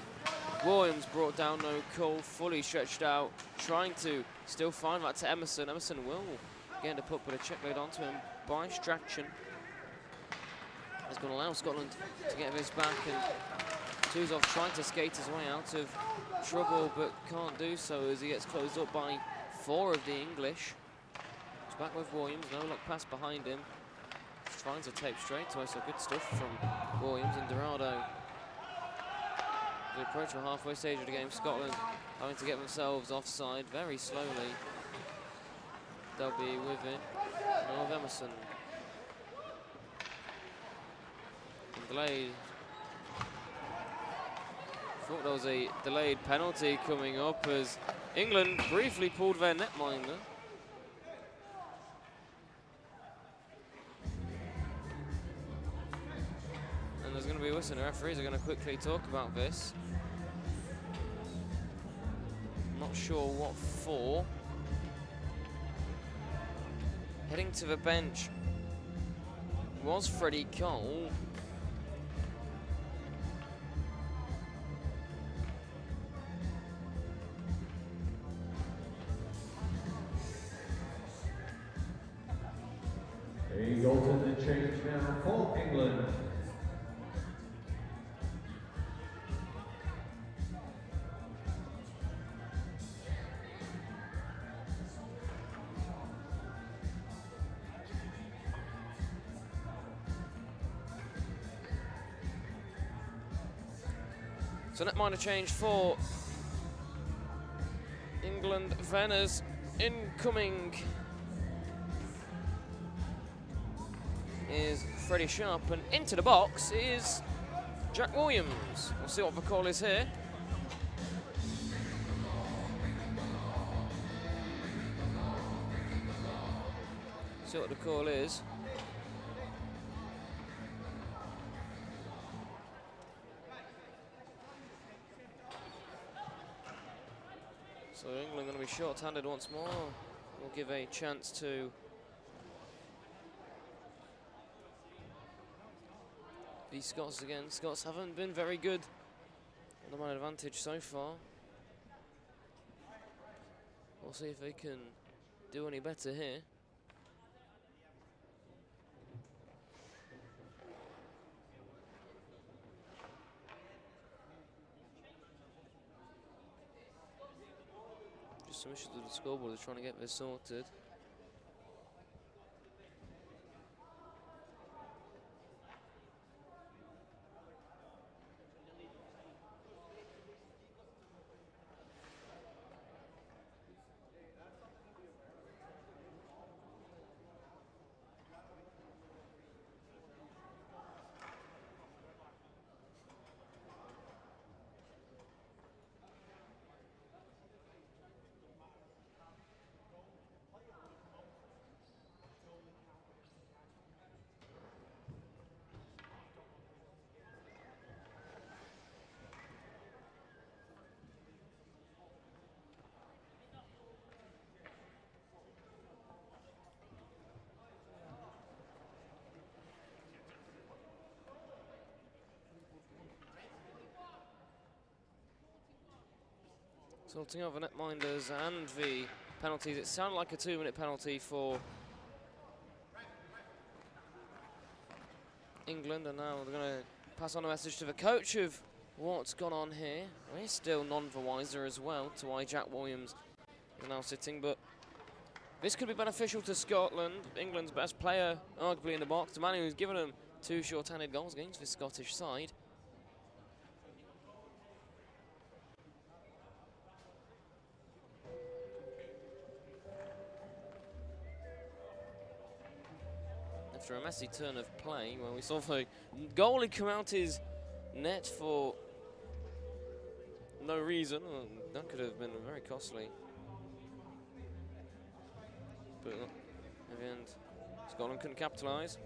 A: Williams brought down, no call, fully stretched out, trying to still find that to Emerson. Emerson will get a put, but a check laid onto him by Strachan. That's going to allow Scotland to get this back, and Tuzov trying to skate his way out of trouble, but can't do so as he gets closed up by 4 of the English. It's back with Williams, no luck pass behind him. Just finds a tape straight away, so good stuff from Williams and Dorado. The approach the halfway stage of the game, Scotland having to get themselves offside very slowly. They'll be with it. Noel Emerson. And delayed. Thought there was a delayed penalty coming up as England briefly pulled their netminder. And there's going to be a whistle. The referees are going to quickly talk about this. Not sure what for. Heading to the bench was Freddie Cole.
B: A goal to the change now for England.
A: So netminder change for England. Venner's incoming is Freddie Sharp, and into the box is Jack Williams. We'll see what the call is here. See what the call is. So England going to be short-handed once more. We'll give a chance to the Scots again. Scots haven't been very good on the man advantage so far. We'll see if they can do any better here. Just some issues with the scoreboard. They're trying to get this sorted. Sorting out the netminders and the penalties. It sounded like a 2-minute penalty for England, and now they're going to pass on a message to the coach of what's gone on here. He's still none the wiser as well to why Jack Williams is now sitting, but this could be beneficial to Scotland. England's best player, arguably in the box, the man who's given them 2 short-handed goals against the Scottish side. After a messy turn of play, where we saw the goalie come out his net for no reason. That could have been very costly. But in the end, Scotland couldn't capitalise.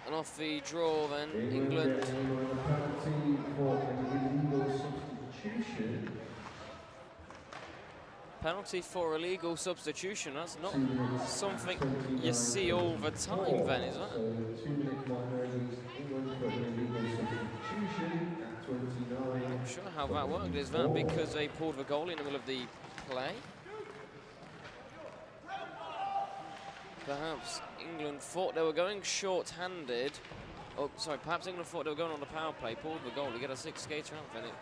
A: And off the draw then, England.
B: Penalty for an illegal substitution.
A: Penalty for illegal substitution. That's not something you see all the time, then, is that?
B: So 2-minute minorities, England for an illegal substitution at 29.
A: I'm sure how that worked. Is that because they pulled the goal in the middle of the play? Perhaps England thought they were going short-handed. Oh, sorry, perhaps England thought they were going on the power play, pulled the goal to get a 6 skater out, then it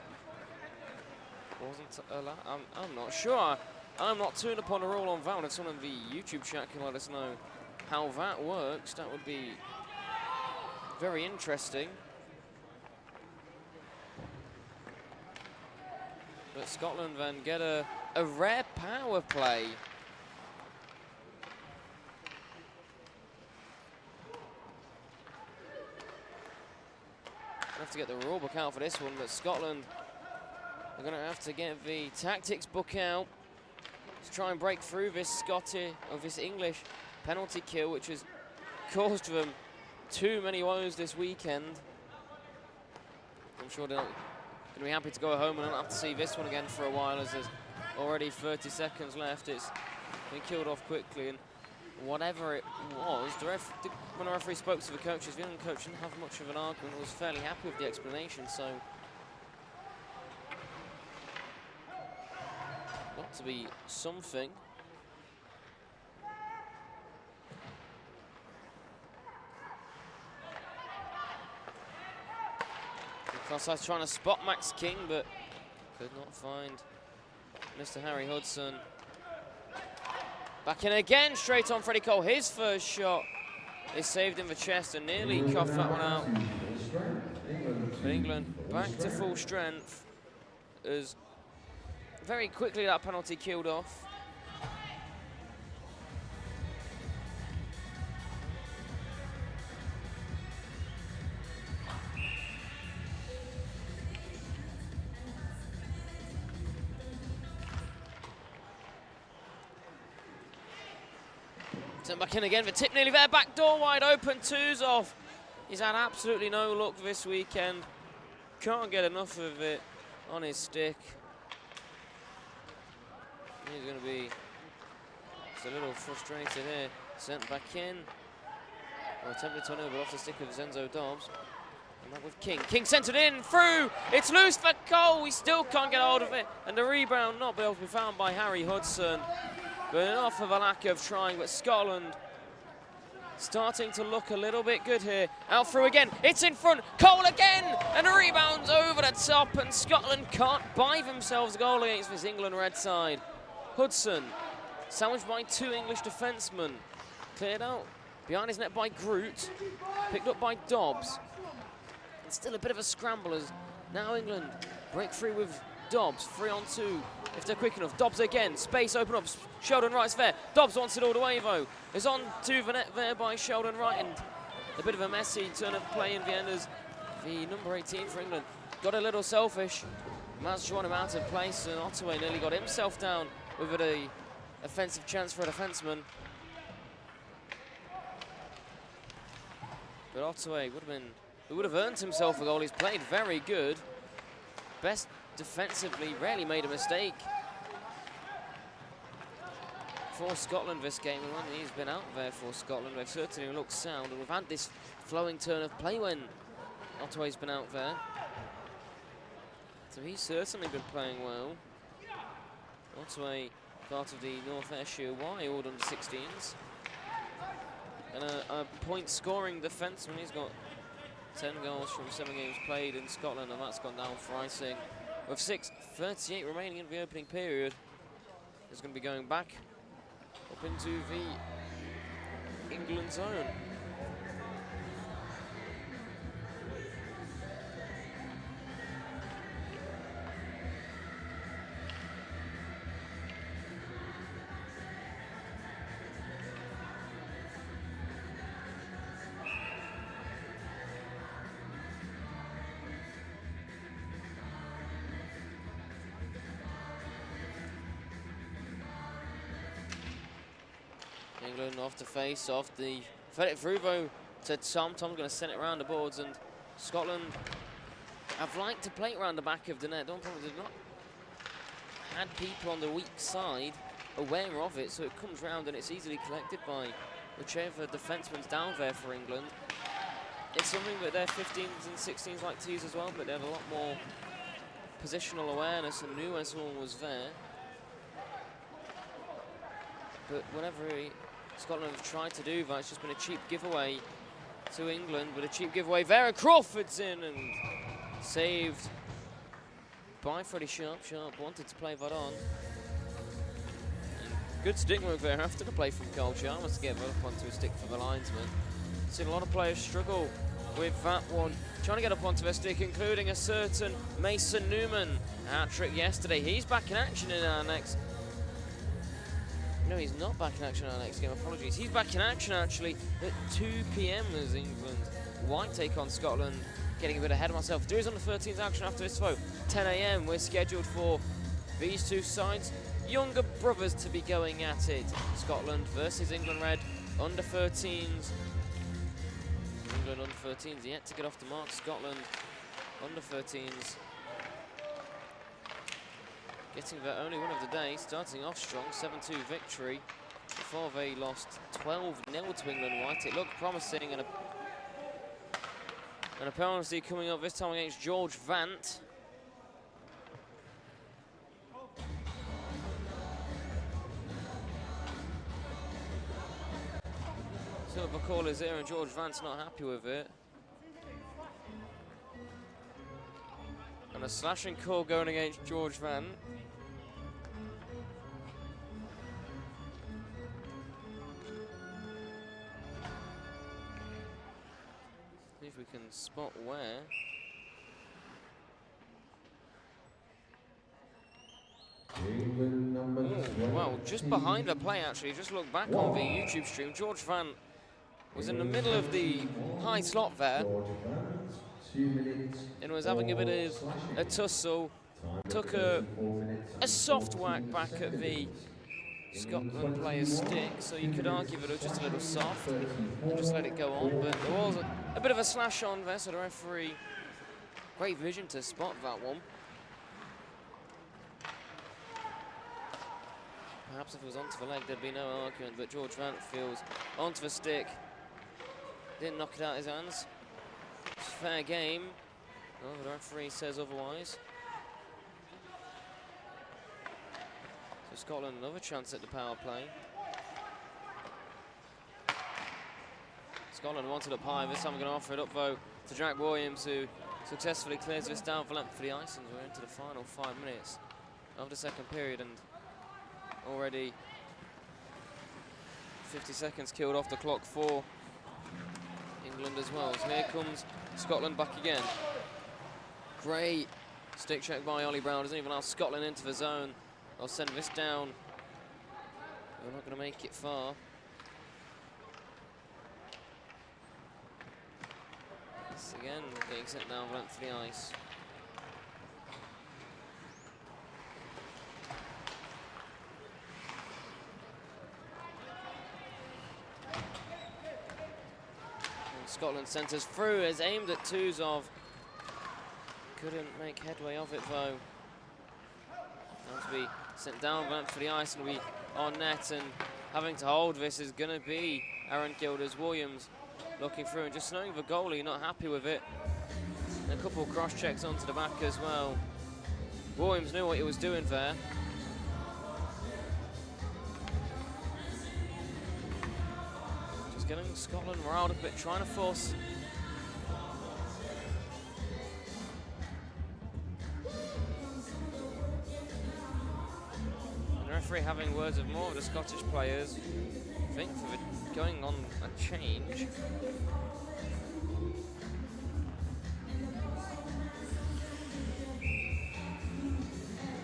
A: wasn't allowed. I'm not sure. I'm not tuned upon a rule on that. If someone in the YouTube chat can let us know how that works, that would be very interesting. But Scotland then get a rare power play. I have to get the rule book out for this one, but Scotland are going to have to get the tactics book out to try and break through this Scottish or this English penalty kill, which has caused them too many woes this weekend. I'm sure they're not going to be happy to go home and not have to see this one again for a while, as there's already 30 seconds left. It's been killed off quickly, and whatever it was, when the referee spoke to the coaches, the England coach didn't have much of an argument, was fairly happy with the explanation, so got to be something. Because I was trying to spot Max King, but could not find Mr. Harry Hudson. Back in again, straight on Freddie Cole. His first shot is saved in the chest and nearly coughed that one out. But England back to full strength as very quickly that penalty killed off. Sent back in again, the tip nearly there, back door wide open, Tuzov. He's had absolutely no luck this weekend. Can't get enough of it on his stick. He's going to be just a little frustrated here. Sent back in. Or attempted to but off the stick of Zenzo Dobbs. And that with King. King sent it in, through. It's loose for Cole. He still can't get hold of it. And the rebound not be able to be found by Harry Hudson. But enough of a lack of trying, but Scotland starting to look a little bit good here. Out through again, it's in front, Cole again, and the rebound's over the top, and Scotland can't buy themselves a goal against this England red side. Hudson, sandwiched by 2 English defencemen, cleared out behind his net by Groot, picked up by Dobbs. It's still a bit of a scramble as now England break free with Dobbs, 3-on-2. If they're quick enough, Dobbs again, space open up, Sheldon Wright's there. Dobbs wants it all the way though. Is on to the net there by Sheldon Wright, and a bit of a messy turn of play in the end as the number 18 for England got a little selfish. Maz drawn him out of place, and Ottaway nearly got himself down with a offensive chance for a defenseman. But Ottaway would have earned himself a goal. He's played very good. Best defensively, rarely made a mistake for Scotland this game, and when he's been out there for Scotland, they've certainly looked sound, and we've had this flowing turn of play when Ottaway's been out there. So he's certainly been playing well. Ottaway, part of the North Ayrshire Y all under 16s. And a point-scoring defenseman. He's got 10 goals from 7 games played in Scotland, and that's gone down for icing. With 6:38 remaining in the opening period, he's going to be going back up into the England zone. England off to face off, the fed it through though to Tom. Tom's going to send it around the boards, and Scotland have liked to play it around the back of the net. Don't probably did not had people on the weak side aware of it, so it comes round and it's easily collected by whichever defenceman's down there for England. It's something that their 15s and 16s like to use as well, but they have a lot more positional awareness and knew when someone was there. But whenever Scotland have tried to do that, it's just been a cheap giveaway to England, but a cheap giveaway there, and Crawford's in and saved by Freddie Sharp. Sharp wanted to play that on. And good stick work there after the play from Cole Chalmers to get that up onto a stick for the linesman. Seen a lot of players struggle with that one, trying to get up onto their stick, including a certain Mason Newman. Hat-trick yesterday. He's back in action in our next... No, he's not back in action in our next game, apologies. He's back in action, actually, at 2 p.m. as England White take on Scotland. Getting a bit ahead of myself. There is on the 13th action after this vote. 10 a.m. We're scheduled for these two sides. Younger brothers to be going at it. Scotland versus England Red. Under 13s. England under 13s yet to get off the mark. Scotland under 13s. Getting their only win of the day. Starting off strong. 7-2 victory. Before they lost 12-0 to England White. It looked promising, and a penalty coming up this time against George Vant. Silver call is here and George Vant's not happy with it. And a slashing call going against George Vant. See if we can spot where. Well, just behind the play actually, just look back on the YouTube stream. George Vant was in the middle of the high slot there and was having a bit of a tussle. Took a soft whack back at the Scotland player's stick, so you could argue that it was just a little soft and just let it go on, but there was a bit of a slash on there, so the referee, great vision to spot that one. Perhaps if it was onto the leg, there'd be no argument, but George Vant feels onto the stick. Didn't knock it out his hands. It's fair game. Oh, the referee says otherwise. So Scotland another chance at the power play. Scotland wanted up high. This time we're going to offer it up though to Jack Williams, who successfully clears this down for length for the ice, and we're into the final 5 minutes of the second period, and already 50 seconds killed off the clock for England as well. So here comes Scotland back again. Great stick check by Ollie Brown. Doesn't even allow Scotland into the zone. They'll send this down. We're not going to make it far. This again being sent down for the ice. Scotland centres through, is aimed at Tuzov. Couldn't make headway of it though. Now to be sent down for the ice and will be on net, and having to hold this is going to be Aaron Gilders. Williams looking through and just knowing the goalie, not happy with it. And a couple of cross checks onto the back as well. Williams knew what he was doing there. Getting Scotland riled a bit, trying to force. And the referee having words of more of the Scottish players. I think for it going on a change.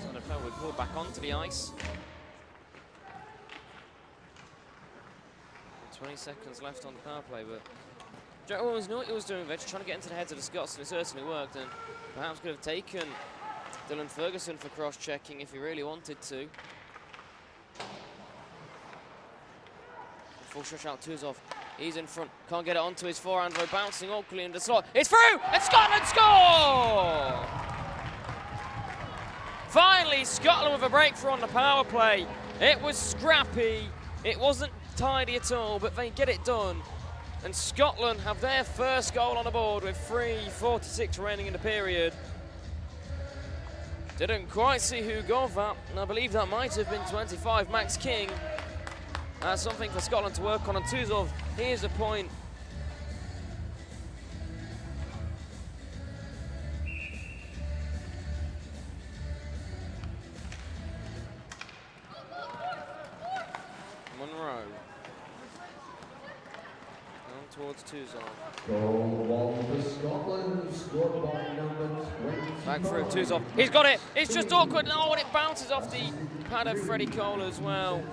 A: So the player would pull back onto the ice. 20 seconds left on the power play, but Jack Williams knew what he was doing there, just trying to get into the heads of the Scots, and it certainly worked, and perhaps could have taken Dylan Ferguson for cross-checking if he really wanted to. Full stretch out Tuzov, he's in front, can't get it onto his forehand, though, bouncing awkwardly into the slot. It's through, and Scotland score! Finally, Scotland with a breakthrough on the power play. It was scrappy. It wasn't tidy at all, but they get it done. And Scotland have their first goal on the board with 3:46 remaining in the period. Didn't quite see who got that, and I believe that might have been 25, Max King. That's something for Scotland to work on, and Tuzov, here's a point. Monroe. Down towards Tuzov.
B: Goal one for Scotland, scored by number 20.
A: Back through Tuzov. He's got it. It's just awkward. Oh, and it bounces off the pad of Freddie Cole as well.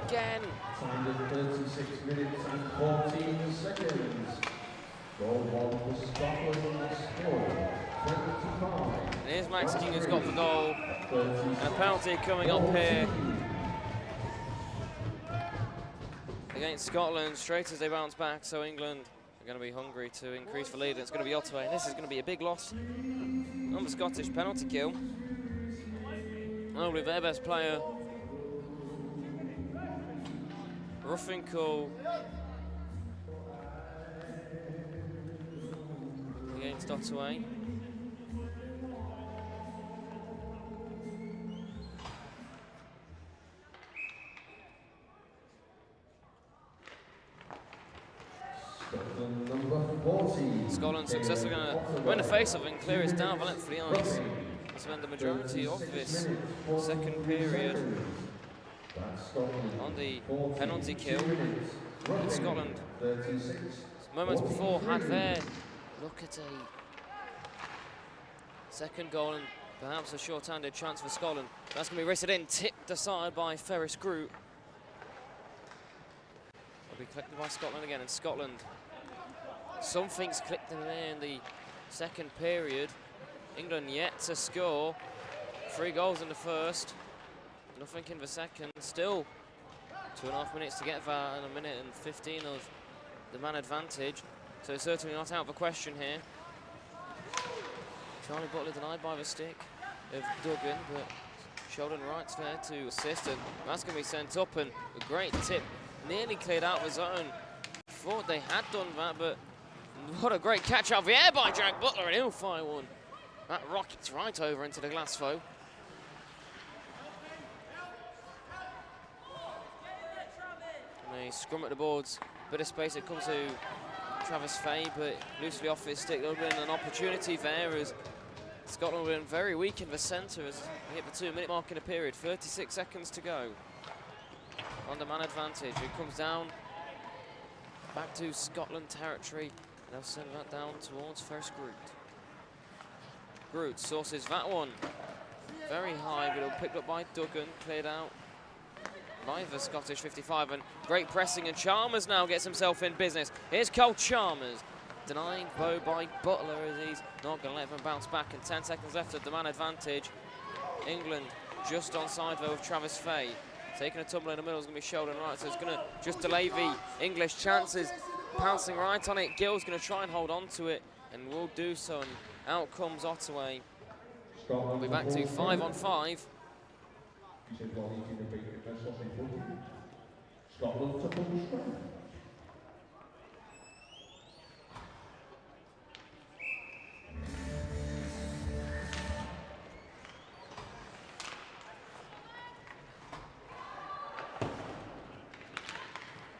A: Again.
B: Timed at 36 minutes and 14 seconds. Goal one for Scotland, score 25.
A: And here's Max King who's got the goal. And a penalty coming up here against Scotland, straight as they bounce back, so England are going to be hungry to increase the lead, and it's going to be Ottaway, and this is going to be a big loss on the Scottish penalty kill. Only their best player, Ruffinkle, against Ottaway. Scotland successfully going to win the face-off and clear it down the length of the ice. Spend the majority of this second period on the penalty kill. And Scotland, moments before, had their look at a second goal and perhaps a short-handed chance for Scotland. That's going to be wristed in, tipped aside by Ferris Groot. Will be collected by Scotland again, and Scotland, something's clicked in there in the second period. England yet to score. 3 goals in the first, nothing in the second. Still 2.5 minutes to get that, and 1 minute and 15 of the man advantage. So certainly not out of the question here. Charlie Butler denied by the stick of Duggan, but Sheldon Wright's there to assist, and that's going to be sent up, and a great tip, nearly cleared out the zone. Thought they had done that, but what a great catch out of the air by Jack Butler, and he'll fire one. That rockets right over into the glass foe. And a scrum at the boards, bit of space, it comes to Travis Fay, but loosely off his stick. There would have been an opportunity there as Scotland would have been very weak in the centre as we hit the 2-minute mark in the period. 36 seconds to go on the man advantage. It comes down back to Scotland territory, and they'll send that down towards Ferris Groot. Groot sources that one very high, but it'll picked up by Duggan, cleared out by the Scottish 55, and great pressing, and Chalmers now gets himself in business. Here's Cole Chalmers, denied though by Butler as he's not going to let them bounce back, and 10 seconds left at the man advantage. England just onside though with Travis Fay. Taking a tumble in the middle is going to be Sheldon Wright, so it's going to just delay the English chances. Pouncing right on it, Gill's going to try and hold on to it, and will do so, and out comes Ottaway. We'll be back to 5-on-5.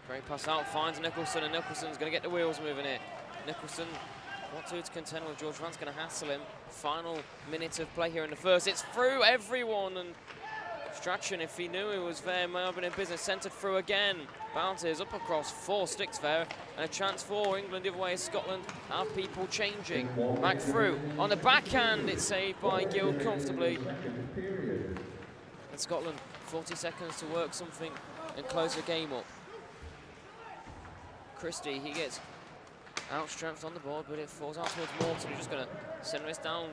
A: Great pass out, finds Nicholson, and Nicholson's going to get the wheels moving here. Nicholson, not to contend with George Rand's going to hassle him. Final minute of play here in the first. It's through everyone, and Strachan, if he knew he was there, may have been in business. Centred through again. Bounces up across 4 sticks there, and a chance for England the other way as Scotland have people changing. Back through on the backhand, it's saved by Gill comfortably. And Scotland 40 seconds to work something and close the game up. Christie, he gets outstretched on the board, but it falls out towards Morton, who's just going to send this down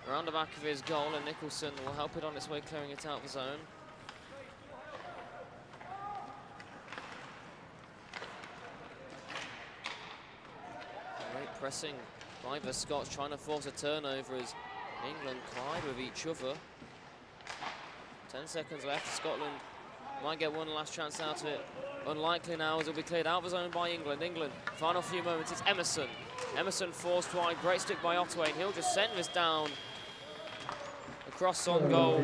A: around the back of his goal, and Nicholson will help it on its way, clearing it out of the zone. Great pressing by the Scots, trying to force a turnover as England collide with each other. 10 seconds left. Scotland might get one last chance out of it. Unlikely now, as it'll be cleared out of the zone by England. England, final few moments, it's Emerson. Emerson forced wide, great stick by Otway, and he'll just send this down across on goal.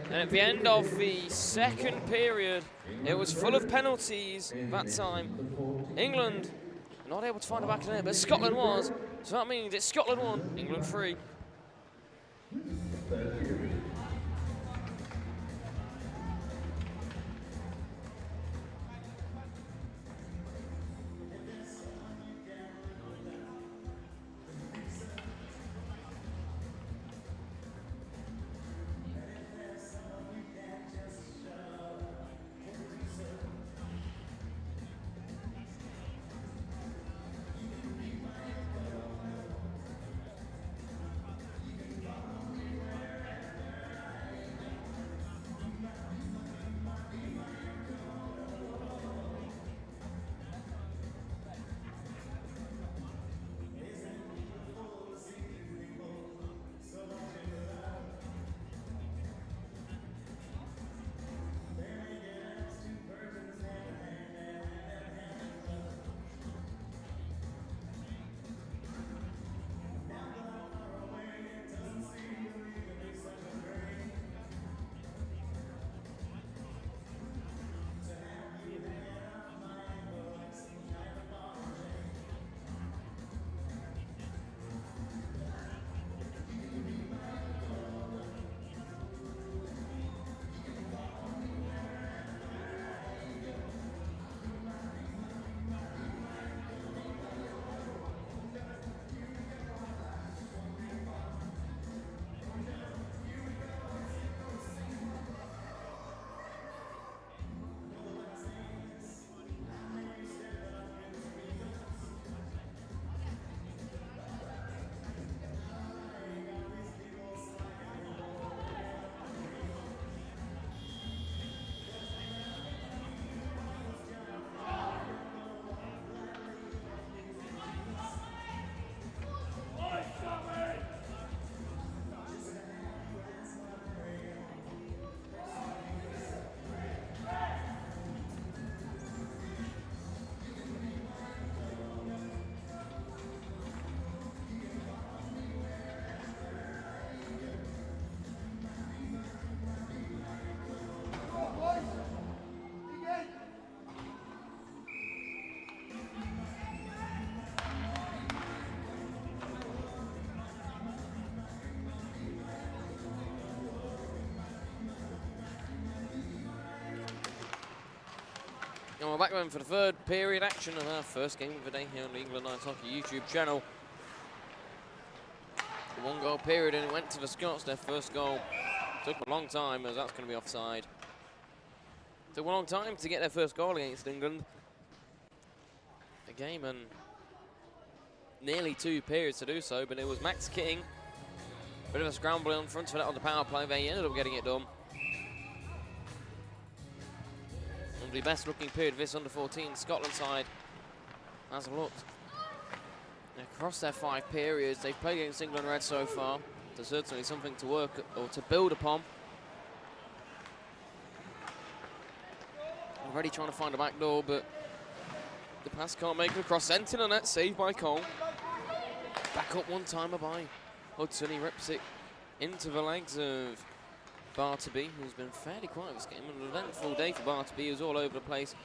A: And at the end of the second period, it was full of penalties that time. England not able to find a back of the net, but Scotland was. So that means it's Scotland 1, England 3. And we're back then for the third period action of our first game of the day here on the England Nights Hockey YouTube channel. A 1-goal period, and it went to the Scots. Their first goal took a long time, as that's going to be offside. Took a long time to get their first goal against England. A game and nearly 2 periods to do so, but it was Max King. Bit of a scramble in front of that on the power play. They ended up getting it done. The best looking period of this under-14 Scotland side has looked. Across their 5 periods, they've played against England Red so far. There's certainly something to work or to build upon. Already trying to find a back door, but the pass can't make it across. Sent in on net, saved by Cole. Back up one-timer by Hudson. He rips it into the legs of Bartleby, who's been fairly quiet this game. An eventful day for Bartleby. He was all over the place.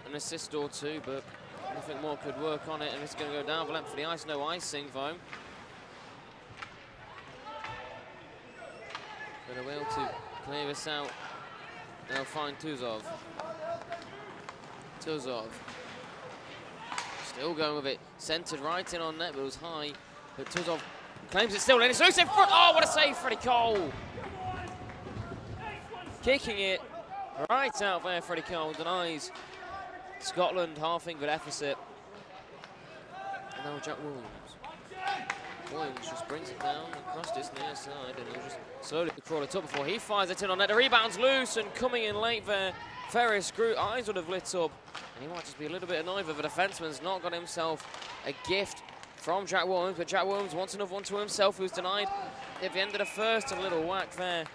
A: An assist or two, but nothing more could work on it, and it's going to go down the length for the ice. No icing for him. But a will to clear this out. They'll find Tuzov. Tuzov still going with it. Centered right in on net, but it was high. But Tuzov claims it still, and it's loose in front. Oh, what a save, Freddie Cole. Kicking it right out there, Freddie Cole denies Scotland halving the deficit. And now Jack Williams. Williams just brings it down across this near side, and he'll just slowly crawl it up before he fires it in on net. The rebound's loose, and coming in late there, Ferris Groot, eyes would have lit up, and he might just be a little bit annoyed that the defenseman's not got himself a gift from Jack Williams, but Jack Williams wants another one to himself, who's denied At the end of the first, a little whack there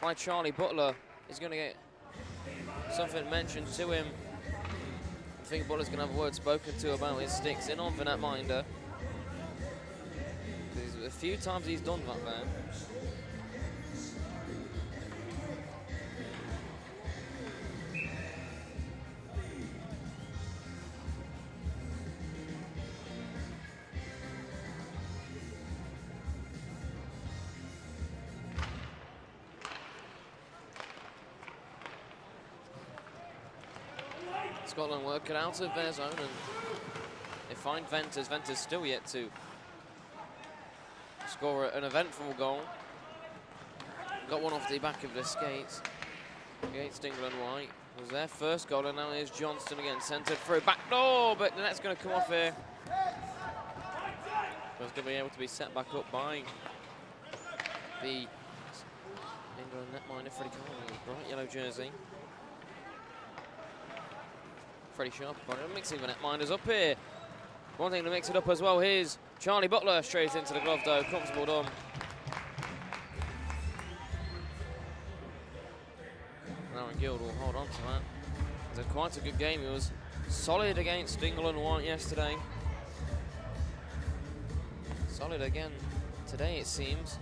A: by Charlie Butler. He's going to get something mentioned to him. I think Butler's going to have a word spoken to about his sticks in on the netminder. A few times he's done that there. Scotland working out of their zone, and they find Venters. Venters still yet to score an eventful goal. Got one off the back of the skates against England White. It was their first goal, and now here's Johnston again, centred through, back door, but the net's going to come off here. But it's going to be able to be set back up by the England netminder, Freddie Connolly, bright yellow jersey. Freddie Sharp, mixing the netminders up here. One thing to mix it up as well, here's Charlie Butler straight into the glove though, comfortable done. Aaron Guild will hold on to that. It's quite a good game. He was solid against England White yesterday. Solid again today, it seems.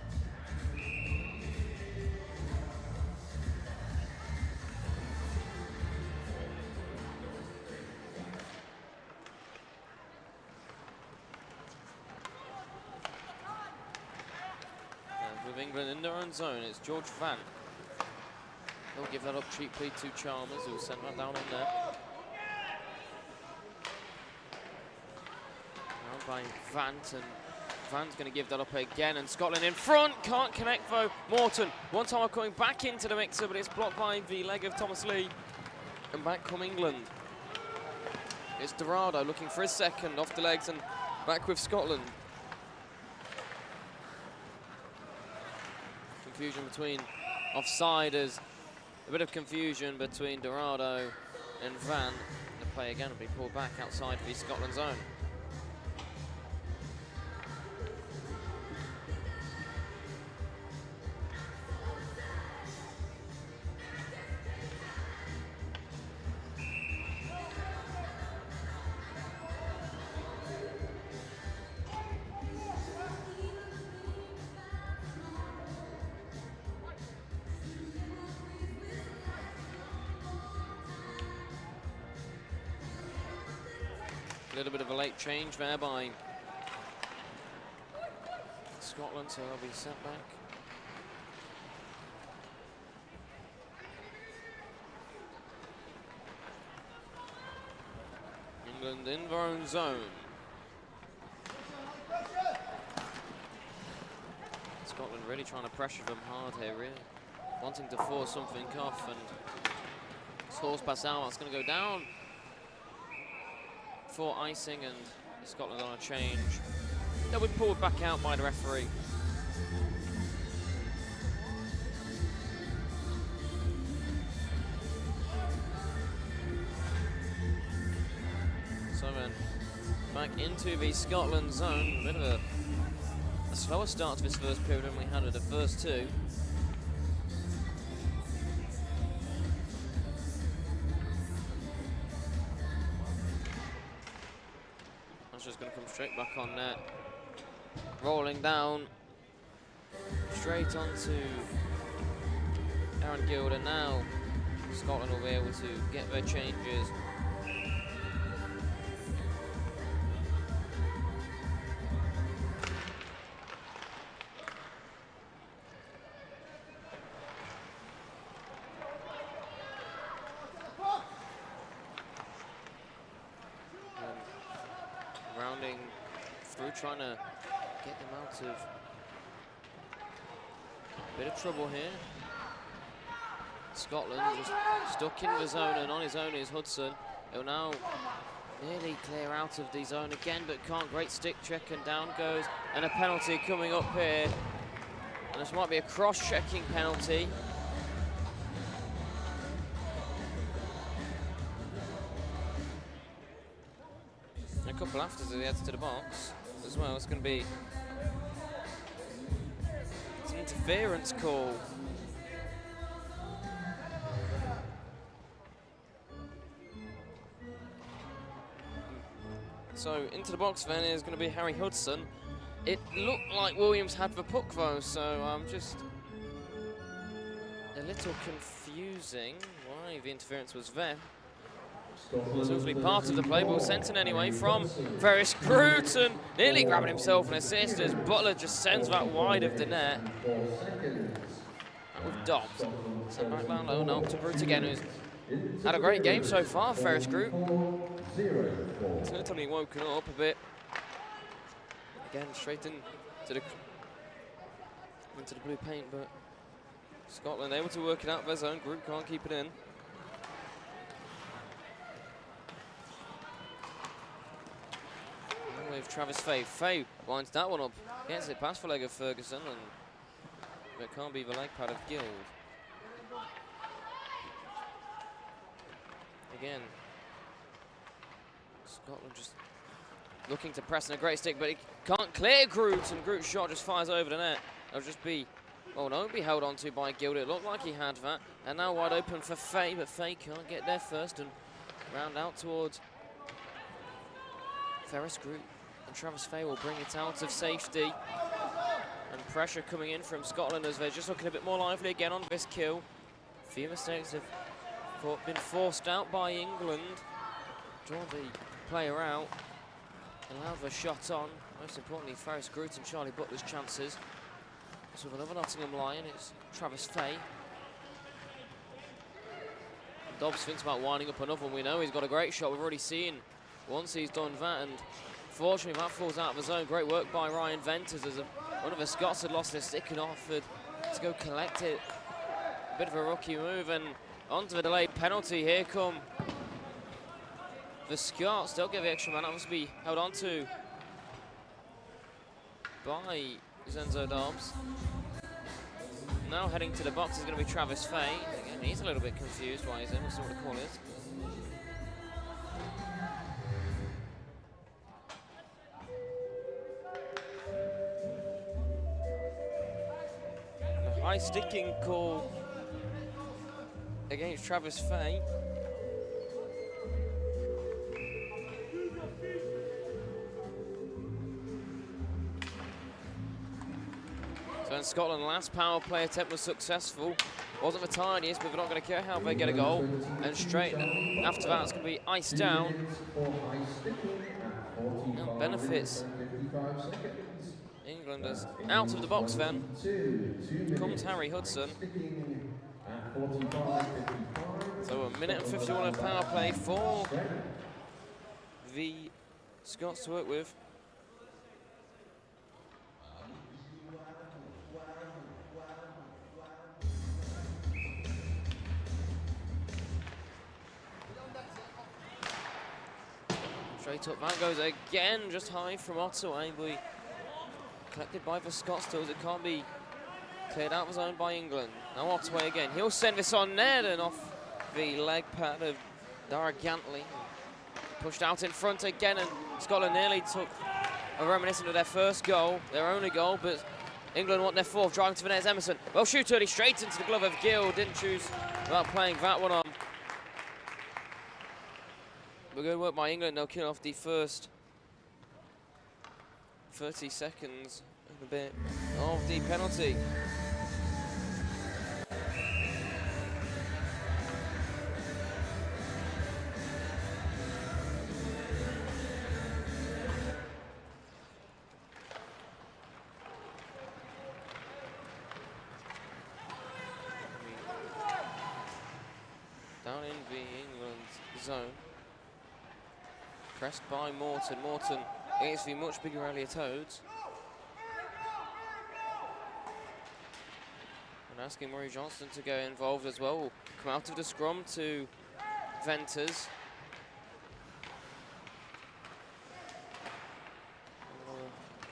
A: England in their own zone, it's George Van. He'll give that up cheaply to Chalmers, who'll send that down on there. Now by Vant, and Van's going to give that up again, and Scotland in front, can't connect though. Morton, one time coming back into the mixer, but it's blocked by the leg of Thomas Lee. And back come England. It's Dorado looking for his second, off the legs and back with Scotland. Confusion between offsiders, a bit of confusion between Dorado and Van. The play again will be pulled back outside the Scotland zone. A little bit of a late change there by Scotland, so they'll be sent back. England in their own zone. Scotland really trying to pressure them hard here, really. Wanting to force something off, and Sauce pass out, it's going to go down for icing, and Scotland on a change. That was pulled back out by the referee. So then, back into the Scotland zone. A bit of a slower start to this first period than we had at the first two. Just going to come straight back on net, rolling down straight onto Aaron Guild, and now Scotland will be able to get their changes. Rounding through, trying to get them out of a bit of trouble here. Scotland just stuck in the zone, and on his own is Hudson. He'll now nearly clear out of the zone again, but can't. Great stick check, and down goes. And a penalty coming up here. And this might be a cross-checking penalty. A couple afters as he heads to the box as well. It's going to be interference call. So into the box then is going to be Harry Hudson. It looked like Williams had the puck though, so I'm just a little confusing why the interference was there. It's obviously part of the play, but sent in anyway from Ferris Cruton, nearly grabbing himself an assist as Butler just sends that wide of the net. With Dobbs, sent back down low, now to Brute again, who's had a great game so far, Ferris Groot. Certainly woken up a bit. Again, straight into the blue paint, but Scotland able to work it out of their zone. Group can't keep it in. And with Travis Fay. Fay winds that one up. Gets it past the leg of Ferguson, and it can't be the leg pad of Guild. Again, Scotland just looking to press in a great stick, but he can't clear Groot, and Groot's shot just fires over the net. It'll just be, well, no, be held onto by Guild. It looked like he had that, and now wide open for Fay, but Fay can't get there first and round out towards Ferris Groot, and Travis Fay will bring it out of safety. And pressure coming in from Scotland as they're just looking a bit more lively again on this kill. A few mistakes have been forced out by England. Draw the player out, allow the shot on. Most importantly, Ferris Groot and Charlie Butler's chances. So with another Nottingham Lion, it's Travis Fay. Dobbs thinks about winding up another one. We know he's got a great shot. We've already seen once he's done that, and fortunately that falls out of the zone. Great work by Ryan Venters as one of the Scots had lost their stick and offered to go collect it. A bit of a rookie move, and onto the delayed penalty. Here come the Scots. They'll give the extra man. That must be held on to by Zenzo Dobbs. Now heading to the box is going to be Travis Fay. Again, he's a little bit confused why he's in. We'll see what the call is. A high sticking call against Travis Fay. So in Scotland, last power play attempt was successful. Wasn't the tiniest, but they're not going to care how they get a goal. And straight after that, it's going to be iced down. And benefits England as out of the box then comes Harry Hudson. So a minute and 51 of power play for the Scots to work with. Straight up, that goes again, just high from Ottaway, but collected by the Scots still, as it can't be cleared out of the zone by England. Now Ottaway again, he'll send this on net and off the leg pad of Dara Gantley. Pushed out in front again, and Scotland nearly took a reminiscent of their first goal, their only goal, but England want their fourth, driving to the net. Emerson. Well, shoot early, straight into the glove of Gill, didn't choose without playing that one on. But good work by England. They'll kill off the first 30 seconds and a bit of the penalty. Down in the England zone. Pressed by Morton. Morton against the much bigger Elliot Toads. And asking Murray Johnston to go involved as well. We'll come out of the scrum to Venters.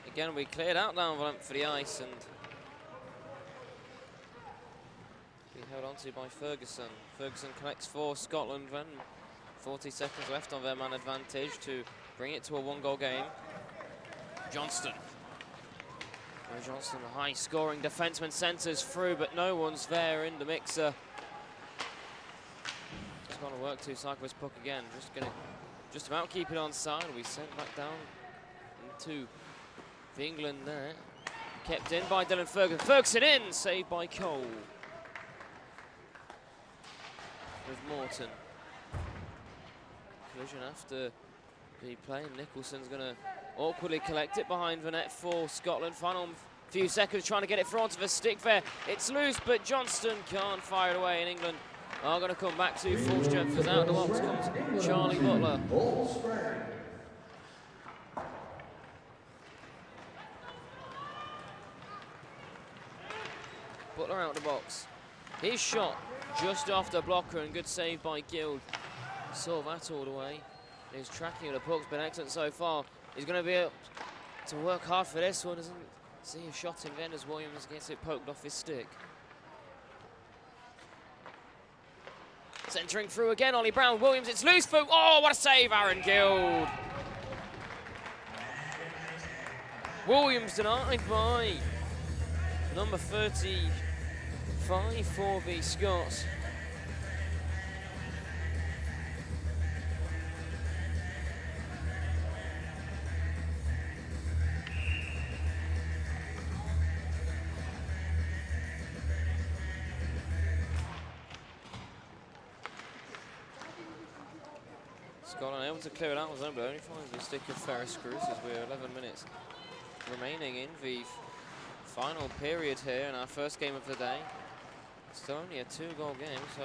A: Again, we cleared out down for the ice and be held onto by Ferguson. Ferguson collects for Scotland then. 40 seconds left on their man advantage to bring it to a one-goal game. Johnston. Johnston, the high-scoring defenseman, centres through, but no one's there in the mixer. Just got to work to cycle his puck again. Just about keep it on side. We sent back down into the England there. Kept in by Dylan Ferguson. Ferguson in, saved by Cole. With Morton. Collision after the play. Nicholson's going to awkwardly collect it behind the net for Scotland. Final few seconds trying to get it front of a stick there. It's loose, but Johnston can't fire it away, and England are going to come back to full strength as out of the box comes Charlie Butler. Butler out of the box. His shot just off the blocker, and good save by Guild. Saw that all the way. His tracking of the puck's been excellent so far. He's going to be able to work hard for this one. Doesn't see a shot in then as Williams gets it poked off his stick. Centering through again, Ollie Brown. Williams, it's loose for. Oh, what a save, Aaron Guild. Williams denied by number 35 for the Scots. Scotland able to clear it out of zone, but only finds the stick of Ferris Cruz as we're 11 minutes remaining in the final period here in our first game of the day. Still only a 2-goal game, so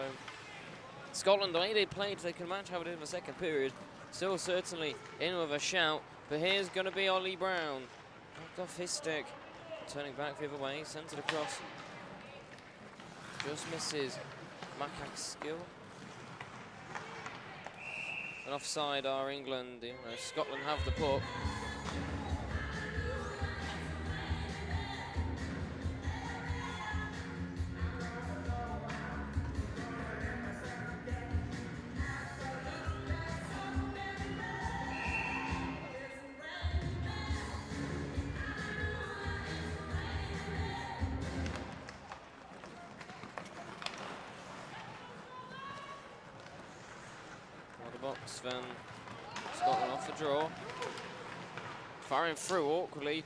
A: Scotland, the way they played, they can match how it did in the second period. Still certainly in with a shout, but here's going to be Ollie Brown. Knocked off his stick, turning back the other way, sent it across. Just misses Macak's skill. And offside are England. Scotland have the puck. Box, then Scotland off the draw. Firing through awkwardly.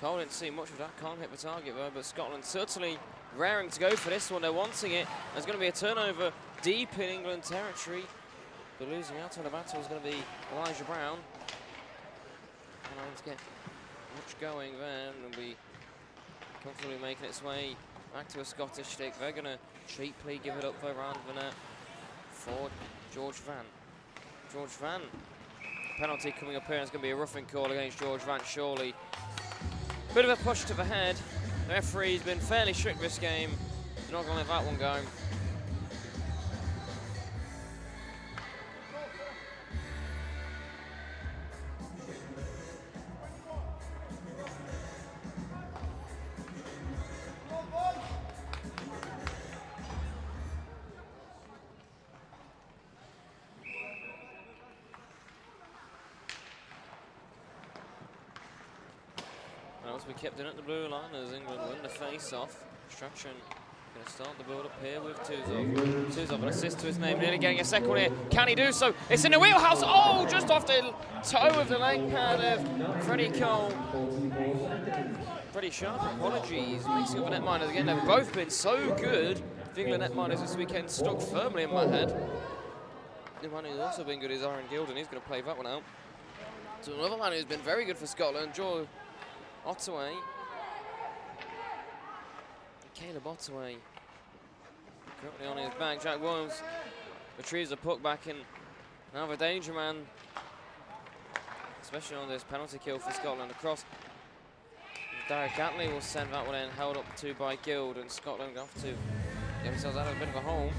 A: Cole didn't see much of that, can't hit the target though, but Scotland certainly raring to go for this one. They're wanting it. There's going to be a turnover deep in England territory. But losing out on the battle is going to be Elijah Brown. Trying to get much going there, and will be comfortably making its way back to a Scottish stick. They're going to cheaply give it up for around the net for George Van. George Van, penalty coming up here, and it's going to be a roughing call against George Van, surely. Bit of a push to the head. The referee's been fairly strict this game. He's not going to let that one go. We kept in at the blue line as England win the face-off. Strachan going to start the build-up here with Tuzov. Tuzov, an assist to his name, nearly getting a second one here. Can he do so? It's in the wheelhouse. Oh, just off the toe of the leg pad of Freddie Cole. Pretty sharp apologies. Mixing up the netminders again. They've both been so good. The England netminders this weekend stuck firmly in my head. The one who's also been good is Aaron Guild, and he's going to play that one out. So another man who's been very good for Scotland, Joe Ottaway. Caleb Ottaway currently on his back. Jack Williams retrieves the puck back in. Now the danger man, especially on this penalty kill for Scotland across. Derek Gatley will send that one in, held up to by Guild, and Scotland have to get themselves out of a bit of a hole.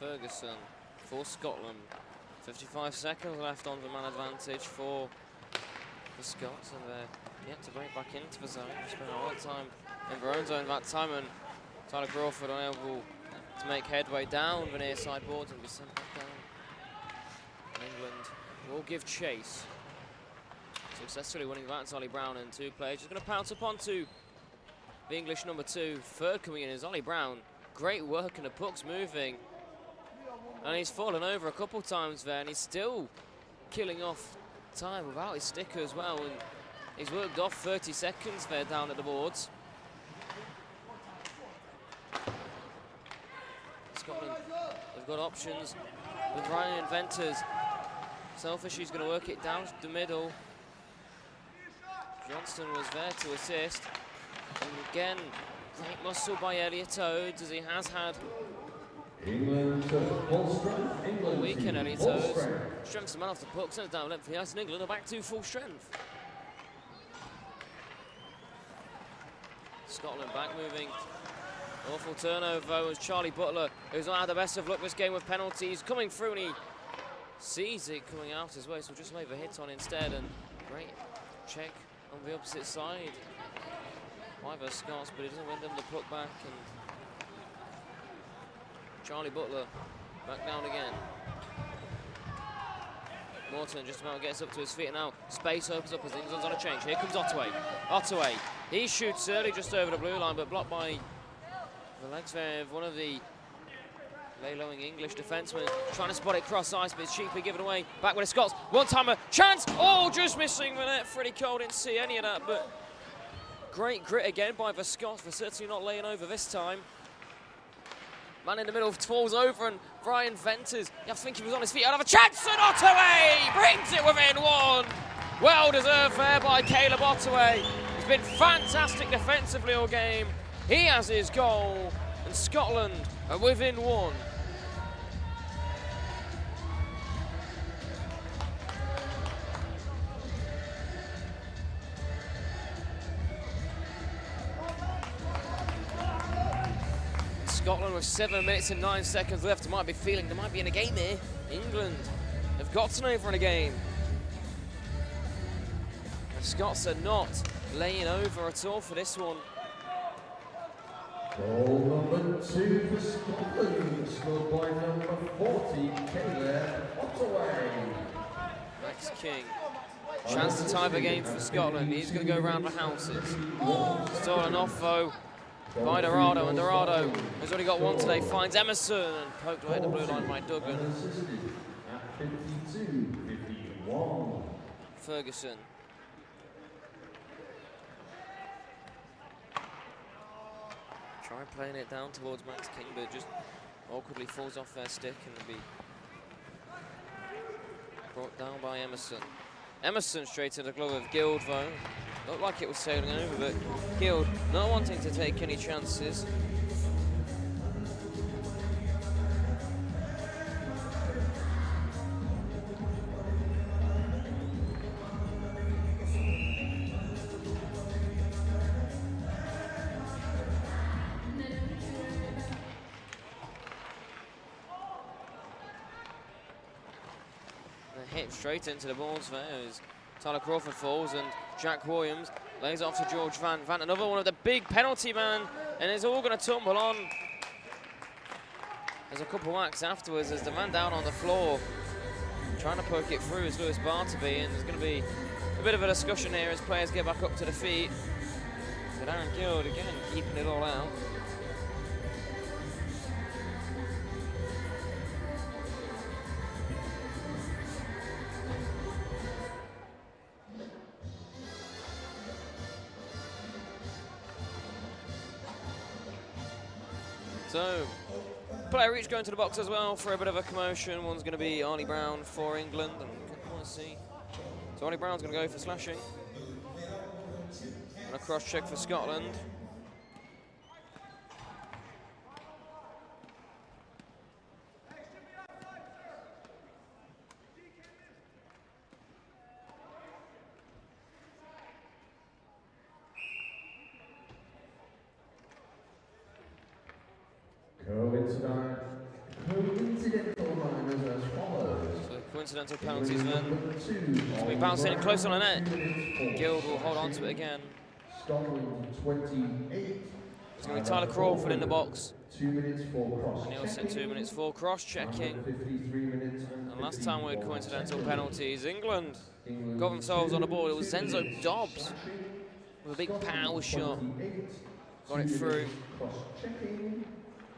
A: Ferguson for Scotland. 55 seconds left on the man advantage for the Scots, and they're yet to break back into the zone. They spent a lot of time in their own zone that time, and Tyler Crawford unable to make headway down the near side boards and be sent back down. And England will give chase, successfully winning that. It's Ollie Brown and two players. Just going to pounce up onto the English number 2. Third coming in is Ollie Brown. Great work, and the puck's moving. And he's fallen over a couple times there, and he's still killing off time without his sticker as well. And he's worked off 30 seconds there down at the boards. Scotland, they've got options with Ryan Venters. Selfish, he's going to work it down the middle. Johnston was there to assist. And again, great muscle by Elliot Oates, as he has had
B: England to full strength. England
A: all weekend. Elliot
B: full
A: Oates
B: strength.
A: strengthens the man off the puck, sends it down length for the ice, and England are back to full strength. Scotland back moving. Awful turnover though, as Charlie Butler, who's not had the best of luck this game with penalties, coming through, and he sees it coming out as well, so just leave a hit on instead. And great check on the opposite side by the Scots, but he doesn't win them the puck back, and Charlie Butler back down again. Morton just about gets up to his feet, and now space opens up as England's on a change. Here comes Ottaway. Ottaway, he shoots early just over the blue line, but blocked by the legs there of one of the lay-lowing English defensemen, trying to spot it cross ice, but it's cheaply given away. Back with the Scots, one-timer, chance! Oh, just missing the net. Freddie Cole didn't see any of that, but great grit again by the Scots. They're certainly not laying over this time. Man in the middle falls over, and Ryan Venters, you have to think he was on his feet. I'd have a chance, and Ottaway brings it within one. Well deserved there by Caleb Ottaway. He's been fantastic defensively all game. He has his goal, and Scotland are within one. Scotland with 7 minutes and 9 seconds left. Might be feeling there might be in a game here. England have got to know over in a game. The Scots are not laying over at all for this one.
B: Goal number 2 for Scotland, scored by number 40, Caleb Ottaway.
A: Max King. Chance to tie the game for Scotland. He's going to go round the houses. Stolen off though by Dorado, and Dorado has already got one today. Finds Emerson and poked away at the blue line by Duggan.
B: At 52-51.
A: Ferguson. Try playing it down towards Max King, but just awkwardly falls off their stick and will be brought down by Emerson. Emerson straight to the glove of Guild though. Looked like it was sailing over, but Guild not wanting to take any chances. Hit straight into the balls there as Tyler Crawford falls, and Jack Williams lays off to George Van. Another one of the big penalty man, and it's all going to tumble on. There's a couple whacks afterwards as the man down on the floor trying to poke it through is Lewis Barterby, and there's going to be a bit of a discussion here as players get back up to the feet. But Aaron Guild again keeping it all out. So, player each going to the box as well for a bit of a commotion. One's going to be Ollie Brown for England, and let's see. So Ollie Brown's going to go for slashing. And a cross check for Scotland.
B: Coincide
A: coincidental penalties then. So we bounce in close on the net. Guild will hold on to it again.
B: Scotland 28.
A: It's going to be Tyler Crawford in the box.
B: 2 minutes for cross.
A: Nielsen 2 minutes for cross-checking.
B: 53 minutes
A: And last time we had coincidental penalties, England got themselves on the board. It was Zenzo Dobbs with a big power shot. Got it through.
B: Cross-checking.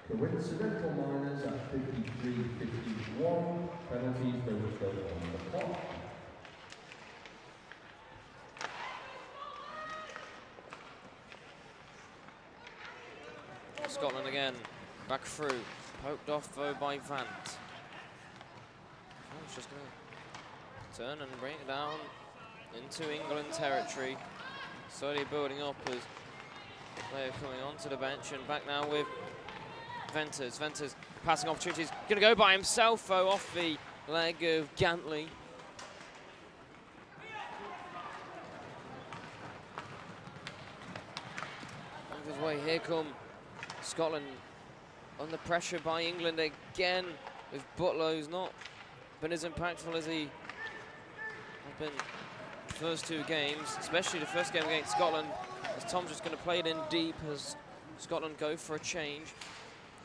B: Coincidental minors at 53-51. Penalties don't go on the clock.
A: Scotland again, back through, poked off though by Vant. It's just going to turn and bring it down into England territory. Slowly building up as player coming onto the bench and back now with Venters. Venters passing opportunities, going to go by himself though off the leg of Gantley. His way, here come Scotland under pressure by England again with Butler, who's not been as impactful as he has been the first two games, especially the first game against Scotland, as Tom's just going to play it in deep as Scotland go for a change.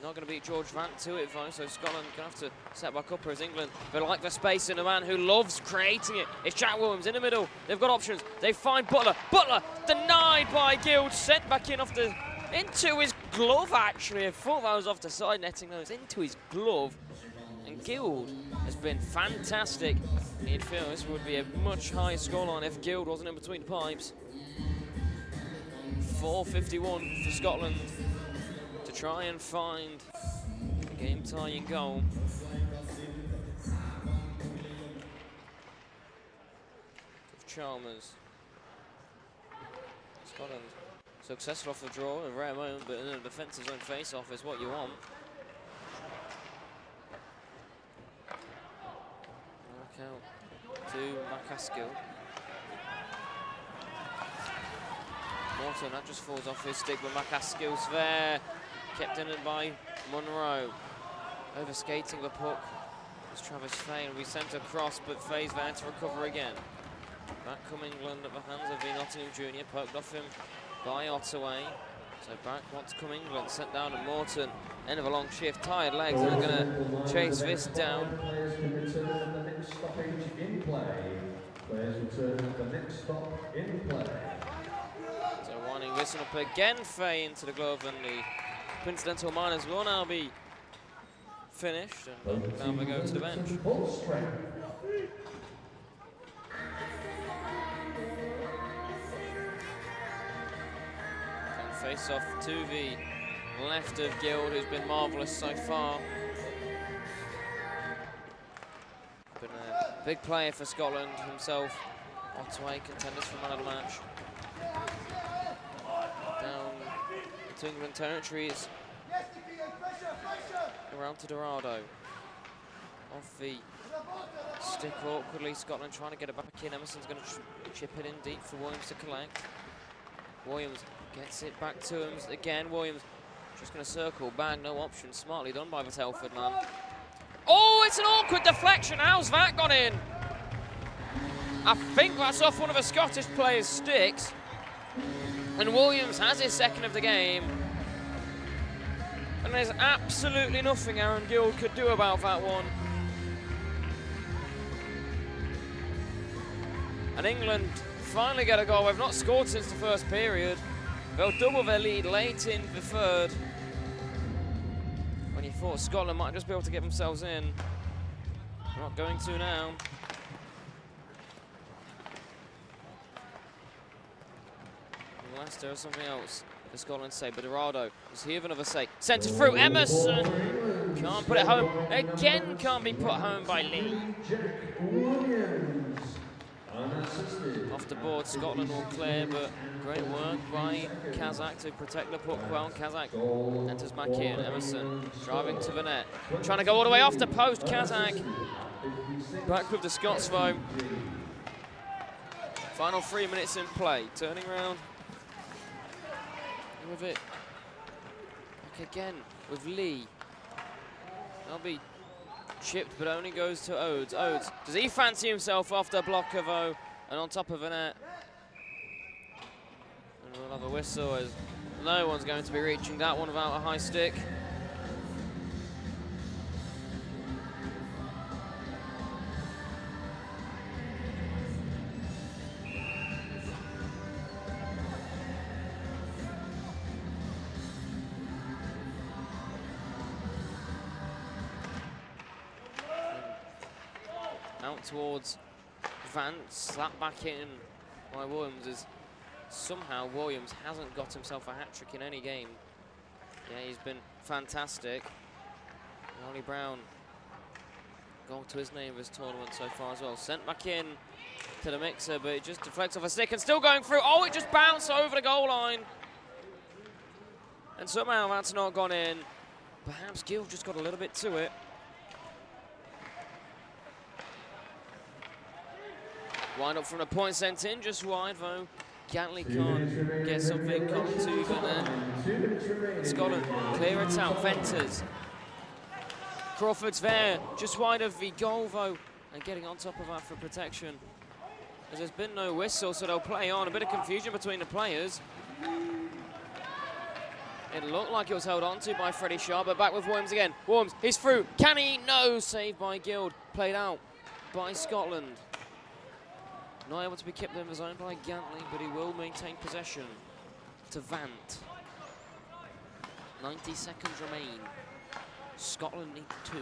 A: Not going to beat George Vant to it though, so Scotland going to have to set back up, whereas England, they like the space in a man who loves creating it. It's Jack Williams in the middle. They've got options. They find Butler. Butler denied by Guild, sent back in off the into his glove actually. I thought that was off the side netting, those into his glove. And Guild has been fantastic. You'd feel this would be a much higher scoreline if Guild wasn't in between the pipes. 4:51 for Scotland to try and find a game-tying goal. With Chalmers. Scotland successful off the draw, a rare moment, but in a defensive zone face-off is what you want. Back out to McCaskill. Morton, that just falls off his stick, but McCaskill's there. Kept in by Monroe. Over skating the puck. As Travis Fay will be sent across, but Fay's there to recover again. Back come England at the hands of the Nottingham Junior, poked off him by Ottaway. So back wants to come England, sent down to Morton. End of a long shift, tired legs, and they're going to chase this down.
B: Players can return at the next stoppage in play. Players return at the next stop in play.
A: So winding this one up again, Fay into the glove, and the coincidental minors will now be finished, and now we go to the bench. Face off to the left of Guild, who's been marvellous so far. Been a big player for Scotland himself. Ottaway contenders for man of the match. Down into England territory, it's around to Dorado. Off the stick awkwardly, Scotland trying to get it back in. Emerson's going to chip it in deep for Williams to collect. Williams gets it back to him again. Williams just going to circle, bang, no option. Smartly done by the Telford man. Oh, it's an awkward deflection. How's that gone in? I think that's off one of the Scottish players' sticks. And Williams has his second of the game. And there's absolutely nothing Aaron Guild could do about that one. And England finally get a goal. They've not scored since the first period. They'll double their lead late in the third. When you thought Scotland might just be able to get themselves in. They're not going to now. Unless there is something else for Scotland to say. But Dorado is here with another say. Centre through, Emerson. Can't put it home. Again can't be put home by Lee. Off the board, Scotland will clear, but great work by Kazak to protect the puck well. Kazak enters back in. Emerson driving to the net, trying to go all the way off the post. Kazak back with the Scots though. Final 3 minutes in play, turning around with it back again with Lee. That'll be chipped, but only goes to Odes. Odes, does he fancy himself off the block of O and on top of a net? And we'll have a whistle as no one's going to be reaching that one without a high stick. Out towards Vance, slapped back in by Williams, as somehow Williams hasn't got himself a hat-trick in any game. Yeah, he's been fantastic. And Ollie Brown, goal to his name this tournament so far as well. Sent back in to the mixer, but it just deflects off a stick and still going through. Oh, it just bounced over the goal line. And somehow that's not gone in. Perhaps Gill just got a little bit to it. Wind up from the point sent in, just wide though. Gantley can't get something coming to, but then Scotland clear it out. Venters. Crawford's there, just wide of the goal though, and getting on top of that for protection. As there's been no whistle, so they'll play on. A bit of confusion between the players. It looked like it was held on to by Freddie Shaw, but back with Williams again. Williams, he's through. Can he? No, saved by Guild. Played out by Scotland. Not able to be kept in the zone by Gantley, but he will maintain possession to Vant. 90 seconds remain. Scotland need 2.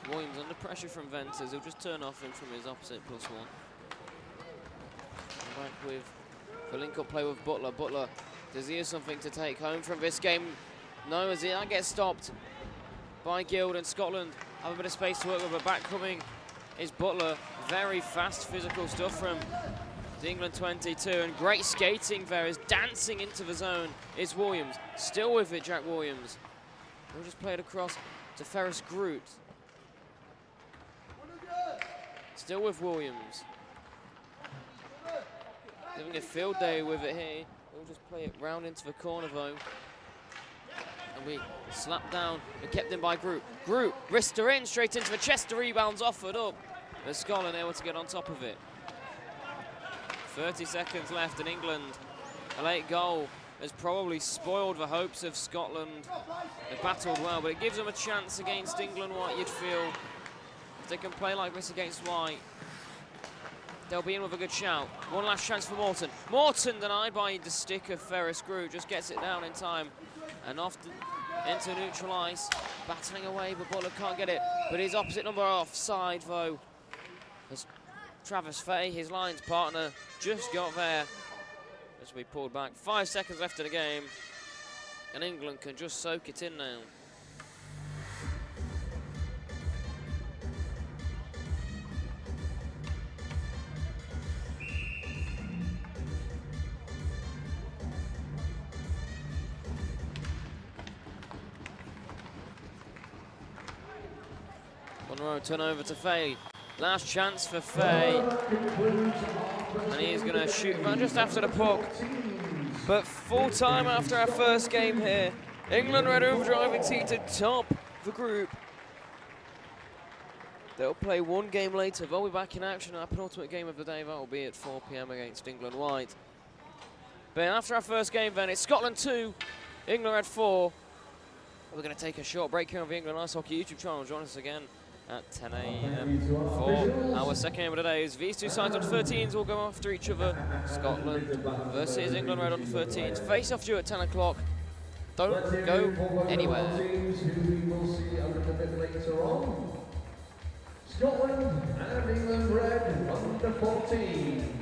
A: Williams under pressure from Venters. He'll just turn off him from his opposite +1. Back with the link-up play with Butler. Butler, does he have something to take home from this game? No, as that gets stopped by Guild, and Scotland have a bit of space to work with, but back coming is Butler. Very fast physical stuff from the England 22, and great skating there is dancing into the zone is Williams. Still with it, Jack Williams. He'll just play it across to Ferris Groot. Still with Williams. Having a field day with it here. He'll just play it round into the corner though. And we slapped down and kept in by Groot. Groot, wrist her in, straight into the chest, the rebound's offered up. But Scotland able to get on top of it. 30 seconds left in England. A late goal has probably spoiled the hopes of Scotland. They've battled well, but it gives them a chance against England, White, you'd feel. If they can play like this against White, they'll be in with a good shout. One last chance for Morton. Morton denied by the stick of Ferris Groot, just gets it down in time. And off into neutral ice, battling away, but Butler can't get it. But his opposite number offside, though. As Travis Fay, his lines partner, just got there. As we pulled back. 5 seconds left in the game. And England can just soak it in now. One row turnover to Fay. Last chance for Fay. And he's going to shoot just after the puck. But full time after our first game here. England Red overdriving team to top the group. They'll play one game later. They'll be back in action at our penultimate game of the day. That will be at 4 p.m. against England White. But after our first game then, it's Scotland 2, England Red 4. We're going to take a short break here on the England Ice Hockey YouTube channel. Join us again at 10 a.m. for our second game of the day. These two sides on 13s will go after each other. Scotland versus England Red on 13s. Face off due at 10 o'clock. Don't go anywhere.
B: Scotland and England Red under 14.